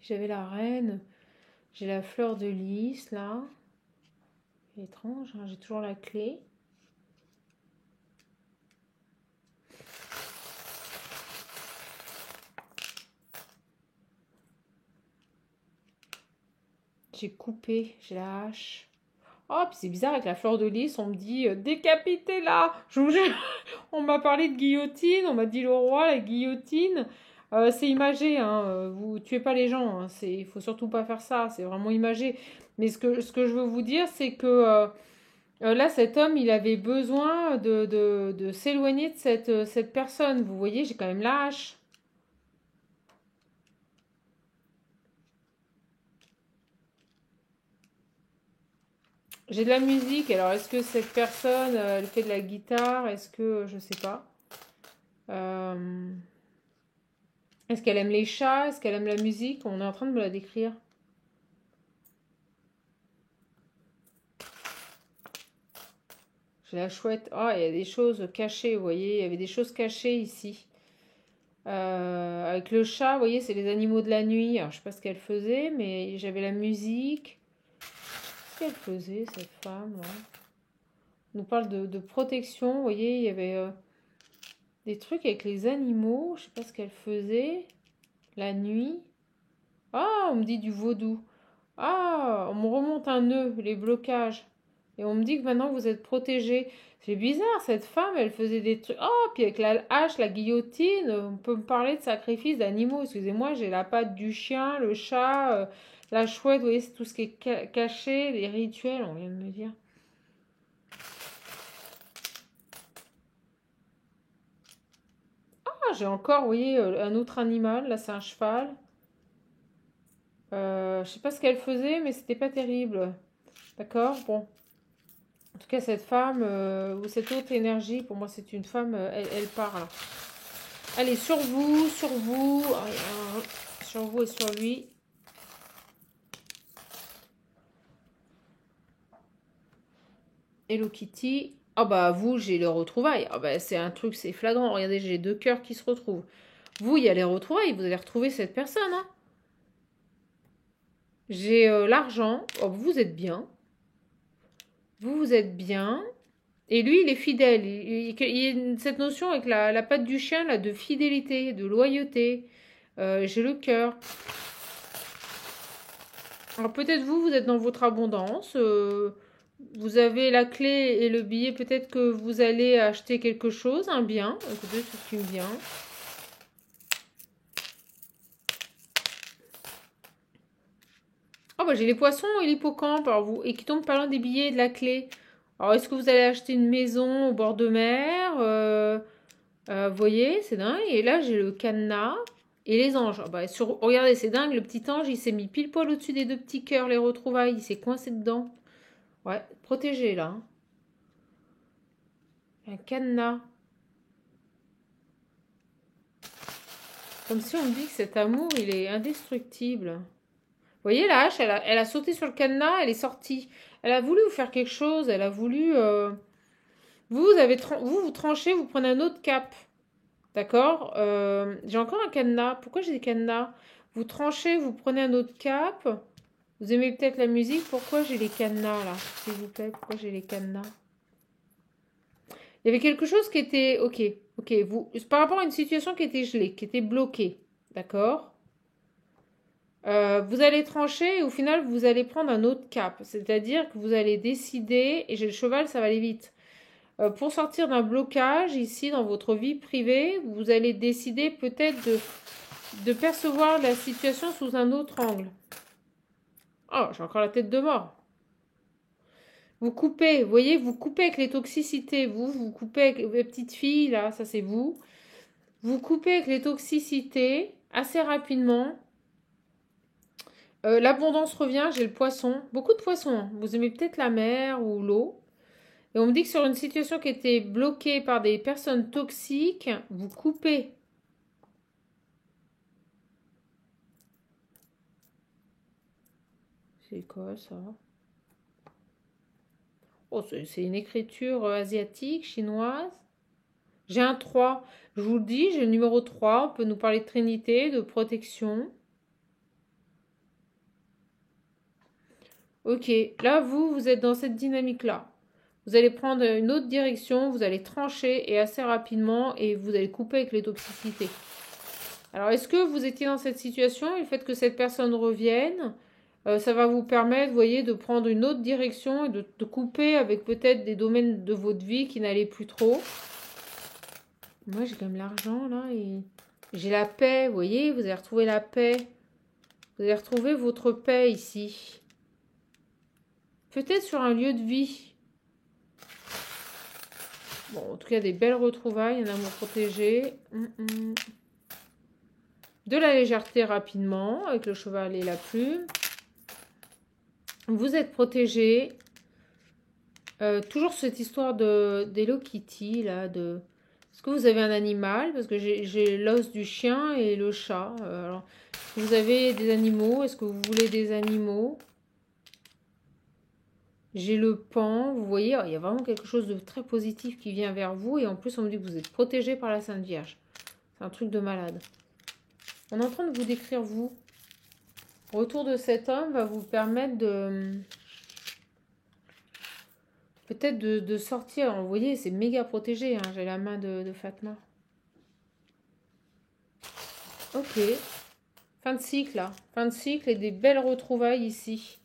Speaker 1: J'avais la reine, j'ai la fleur de lys là. C'est étrange, hein, j'ai toujours la clé. J'ai coupé, j'ai la hache. Oh, puis c'est bizarre, avec la fleur de lys, on me dit décapité là. Je vous jure, on m'a parlé de guillotine, on m'a dit le roi, la guillotine. C'est imagé, hein, vous tuez pas les gens, hein, il faut surtout pas faire ça, c'est vraiment imagé. Mais ce que je veux vous dire, c'est que là, cet homme, il avait besoin de s'éloigner de cette personne. Vous voyez, j'ai quand même la hache. J'ai de la musique, alors est-ce que cette personne, elle fait de la guitare? Est-ce que, je sais pas. Euh, Est-ce qu'elle aime les chats? Est-ce qu'elle aime la musique? On est en train de me la décrire. J'ai la chouette. Ah, il y a des choses cachées, vous voyez. Il y avait des choses cachées ici. Avec le chat, vous voyez, c'est les animaux de la nuit. Alors, je sais pas ce qu'elle faisait, mais j'avais la musique. Qu'est-ce qu'elle faisait, cette femme, là? On nous parle de protection, vous voyez, il y avait des trucs avec les animaux. Je sais pas ce qu'elle faisait. La nuit. Ah, on me dit du vaudou. Ah, on me remonte un nœud, les blocages. Et on me dit que maintenant vous êtes protégé. C'est bizarre, cette femme, elle faisait des trucs. Oh, puis avec la hache, la guillotine, on peut me parler de sacrifice d'animaux. Excusez-moi, j'ai la patte du chien, le chat, la chouette, vous voyez, c'est tout ce qui est caché, les rituels, on vient de me dire. Ah, j'ai encore, vous voyez, un autre animal. Là, c'est un cheval. Je sais pas ce qu'elle faisait, mais c'était pas terrible. D'accord? Bon. En tout cas, cette femme, ou cette autre énergie, pour moi, c'est une femme, elle parle. Allez, sur vous, sur vous et sur lui. Hello Kitty. Ah bah, vous, j'ai les retrouvailles. Ah bah, c'est un truc, c'est flagrant. Regardez, j'ai deux cœurs qui se retrouvent. Vous, il y a les retrouvailles, vous allez retrouver cette personne, hein. J'ai l'argent. Oh, vous êtes bien. Vous êtes bien. Et lui, il est fidèle. Il y a cette notion avec la patte du chien, là, de fidélité, de loyauté. J'ai le cœur. Alors peut-être vous, vous êtes dans votre abondance. Vous avez la clé et le billet. Peut-être que vous allez acheter quelque chose, un bien. Écoutez, c'est ce qui me vient. Ah bah j'ai les poissons et l'hippocampe. Alors vous, et qui tombent pas loin des billets et de la clé. Alors est-ce que vous allez acheter une maison au bord de mer? Vous voyez, c'est dingue. Et là, j'ai le cadenas et les anges. Ah bah, regardez, c'est dingue. Le petit ange, il s'est mis pile poil au-dessus des deux petits cœurs, les retrouvailles. Il s'est coincé dedans. Ouais, protégé là, hein. Un cadenas. Comme si on me dit que cet amour, il est indestructible. Vous voyez, la hache, elle a sauté sur le cadenas, elle est sortie. Elle a voulu vous faire quelque chose. Elle a voulu... vous tranchez, vous prenez un autre cap. D'accord. J'ai encore un cadenas. Pourquoi j'ai des cadenas? Vous tranchez, vous prenez un autre cap. Vous aimez peut-être la musique. Pourquoi j'ai les cadenas là? S'il vous plaît, pourquoi j'ai les cadenas? Il y avait quelque chose qui était... Ok, ok. Par rapport à une situation qui était gelée, qui était bloquée. D'accord. Vous allez trancher et au final, vous allez prendre un autre cap. C'est-à-dire que vous allez décider, et j'ai le cheval, ça va aller vite. Pour sortir d'un blocage ici dans votre vie privée, vous allez décider peut-être de percevoir la situation sous un autre angle. Oh, j'ai encore la tête de mort. Vous coupez, vous voyez, vous coupez avec les toxicités. Vous coupez avec les petites filles, là, ça c'est vous. Vous coupez avec les toxicités assez rapidement. L'abondance revient, j'ai le poisson. Beaucoup de poissons, hein. Vous aimez peut-être la mer ou l'eau. Et on me dit que sur une situation qui était bloquée par des personnes toxiques, vous coupez. C'est quoi ça? Oh, c'est une écriture asiatique, chinoise. J'ai un 3. Je vous le dis, j'ai le numéro 3. On peut nous parler de trinité, de protection. Ok, là, vous êtes dans cette dynamique-là. Vous allez prendre une autre direction, vous allez trancher et assez rapidement et vous allez couper avec les toxicités. Alors, est-ce que vous étiez dans cette situation et le fait que cette personne revienne, ça va vous permettre, vous voyez, de prendre une autre direction et de couper avec peut-être des domaines de votre vie qui n'allaient plus trop. Moi, j'ai quand même l'argent, là, et j'ai la paix, vous voyez, vous allez retrouver la paix. Vous allez retrouver votre paix ici. Peut-être sur un lieu de vie. Bon, en tout cas, des belles retrouvailles, un amour protégé. De la légèreté rapidement, avec le cheval et la plume. Vous êtes protégé. Toujours cette histoire d'Hello Kitty, là, de... Est-ce que vous avez un animal? Parce que j'ai l'os du chien et le chat. Alors, est-ce que vous avez des animaux? Est-ce que vous voulez des animaux? J'ai le pan, vous voyez, il y a vraiment quelque chose de très positif qui vient vers vous. Et en plus, on me dit que vous êtes protégé par la Sainte Vierge. C'est un truc de malade. On est en train de vous décrire vous. Le retour de cet homme va vous permettre de... Peut-être de sortir. Vous voyez, c'est méga protégé. Hein. J'ai la main de Fatma. Ok. Fin de cycle, là. Fin de cycle et des belles retrouvailles ici.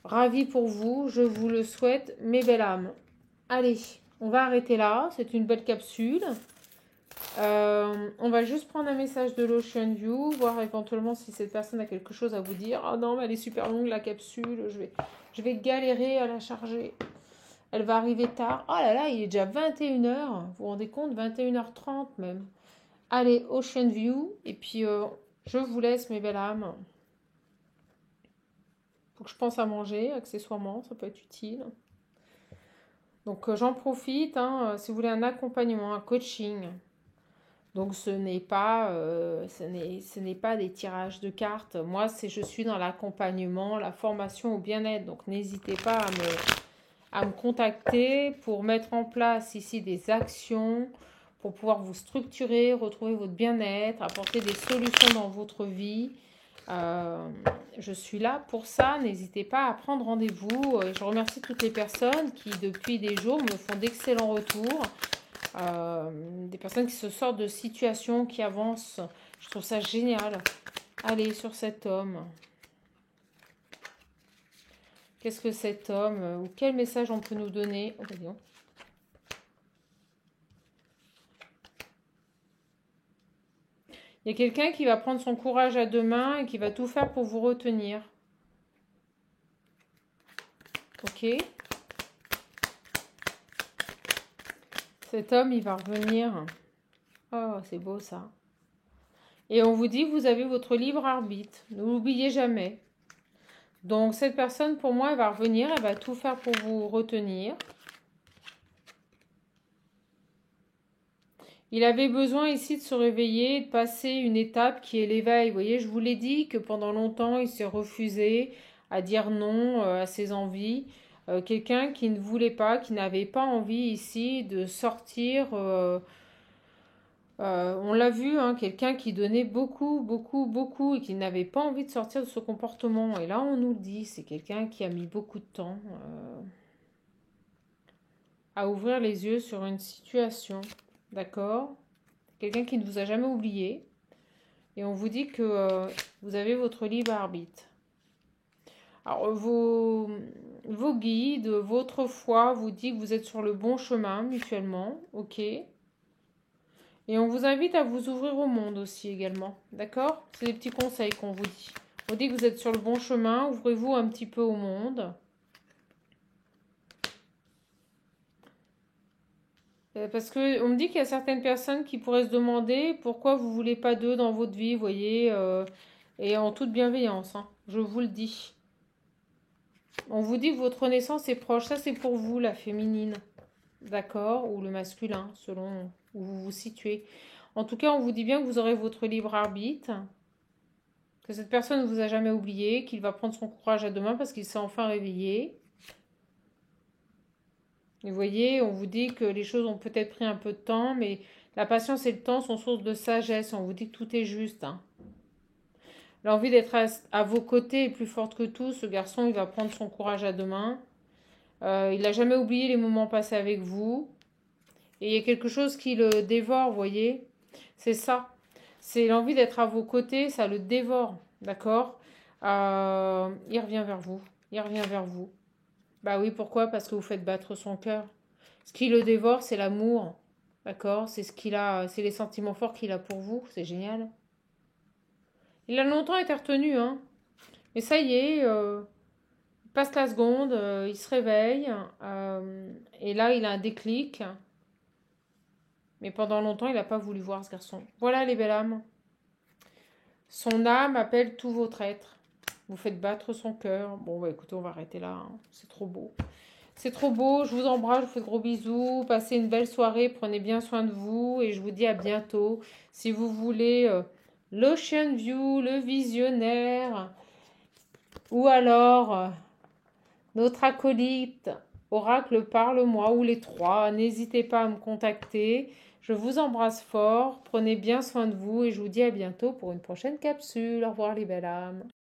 Speaker 1: Ravi pour vous. Je vous le souhaite, mes belles âmes. Allez, on va arrêter là. C'est une belle capsule. On va juste prendre un message de l'Ocean View, voir éventuellement si cette personne a quelque chose à vous dire. Ah non, mais elle est super longue la capsule, je vais galérer à la charger. Elle va arriver tard. Oh là là, il est déjà 21h. Vous vous rendez compte, 21h30 même. Allez, Ocean View. Et puis, je vous laisse, mes belles âmes. Faut que je pense à manger, accessoirement, ça peut être utile. Donc, j'en profite, hein, si vous voulez un accompagnement, un coaching. Donc ce n'est pas des tirages de cartes. Moi, je suis dans l'accompagnement, la formation au bien-être. Donc n'hésitez pas à me contacter pour mettre en place ici des actions, pour pouvoir vous structurer, retrouver votre bien-être, apporter des solutions dans votre vie. Je suis là pour ça. N'hésitez pas à prendre rendez-vous. Je remercie toutes les personnes qui, depuis des jours, me font d'excellents retours. Des personnes qui se sortent de situations, qui avancent. Je trouve ça génial. Allez, sur cet homme. Qu'est-ce que cet homme, ou quel message on peut nous donner? Oh, dis donc. Il y a quelqu'un qui va prendre son courage à deux mains et qui va tout faire pour vous retenir. Ok. Cet homme, il va revenir. Oh, c'est beau ça. Et on vous dit que vous avez votre libre arbitre. Ne l'oubliez jamais. Donc cette personne, pour moi, elle va revenir. Elle va tout faire pour vous retenir. Il avait besoin ici de se réveiller, de passer une étape qui est l'éveil. Vous voyez, je vous l'ai dit que pendant longtemps, il s'est refusé à dire non à ses envies. Quelqu'un qui ne voulait pas, qui n'avait pas envie ici de sortir. On l'a vu, hein, quelqu'un qui donnait beaucoup, beaucoup, beaucoup et qui n'avait pas envie de sortir de ce comportement. Et là, on nous le dit, c'est quelqu'un qui a mis beaucoup de temps à ouvrir les yeux sur une situation. D'accord? Quelqu'un qui ne vous a jamais oublié. Et on vous dit que vous avez votre libre arbitre. Alors, vos guides, votre foi vous dit que vous êtes sur le bon chemin mutuellement. Ok? Et on vous invite à vous ouvrir au monde aussi également. D'accord? C'est des petits conseils qu'on vous dit. On dit que vous êtes sur le bon chemin. Ouvrez-vous un petit peu au monde. Parce qu'on me dit qu'il y a certaines personnes qui pourraient se demander pourquoi vous ne voulez pas d'eux dans votre vie, vous voyez, et en toute bienveillance, hein, je vous le dis. On vous dit que votre renaissance est proche, ça c'est pour vous, la féminine, d'accord, ou le masculin, selon où vous vous situez. En tout cas, on vous dit bien que vous aurez votre libre arbitre, que cette personne ne vous a jamais oublié, qu'il va prendre son courage à deux mains parce qu'il s'est enfin réveillé. Et vous voyez, on vous dit que les choses ont peut-être pris un peu de temps, mais la patience et le temps sont source de sagesse. On vous dit que tout est juste. Hein. L'envie d'être à vos côtés est plus forte que tout. Ce garçon, il va prendre son courage à deux mains. Il n'a jamais oublié les moments passés avec vous. Et il y a quelque chose qui le dévore, vous voyez. C'est ça. C'est l'envie d'être à vos côtés, ça le dévore. D'accord. Il revient vers vous. Il revient vers vous. Bah oui, pourquoi? Parce que vous faites battre son cœur. Ce qui le dévore, c'est l'amour. D'accord? C'est ce qu'il a, c'est les sentiments forts qu'il a pour vous. C'est génial. Il a longtemps été retenu, hein. Mais ça y est, il passe la seconde, il se réveille. Et là, il a un déclic. Mais pendant longtemps, il n'a pas voulu voir ce garçon. Voilà les belles âmes. Son âme appelle tous vos traîtres. Vous faites battre son cœur. Bon, bah écoutez, on va arrêter là. Hein. C'est trop beau. C'est trop beau. Je vous embrasse, je vous fais de gros bisous. Passez une belle soirée. Prenez bien soin de vous. Et je vous dis à bientôt. Si vous voulez l'Ocean View, le visionnaire. Ou alors notre acolyte, Oracle Parle-moi ou les trois. N'hésitez pas à me contacter. Je vous embrasse fort. Prenez bien soin de vous et je vous dis à bientôt pour une prochaine capsule. Au revoir les belles âmes.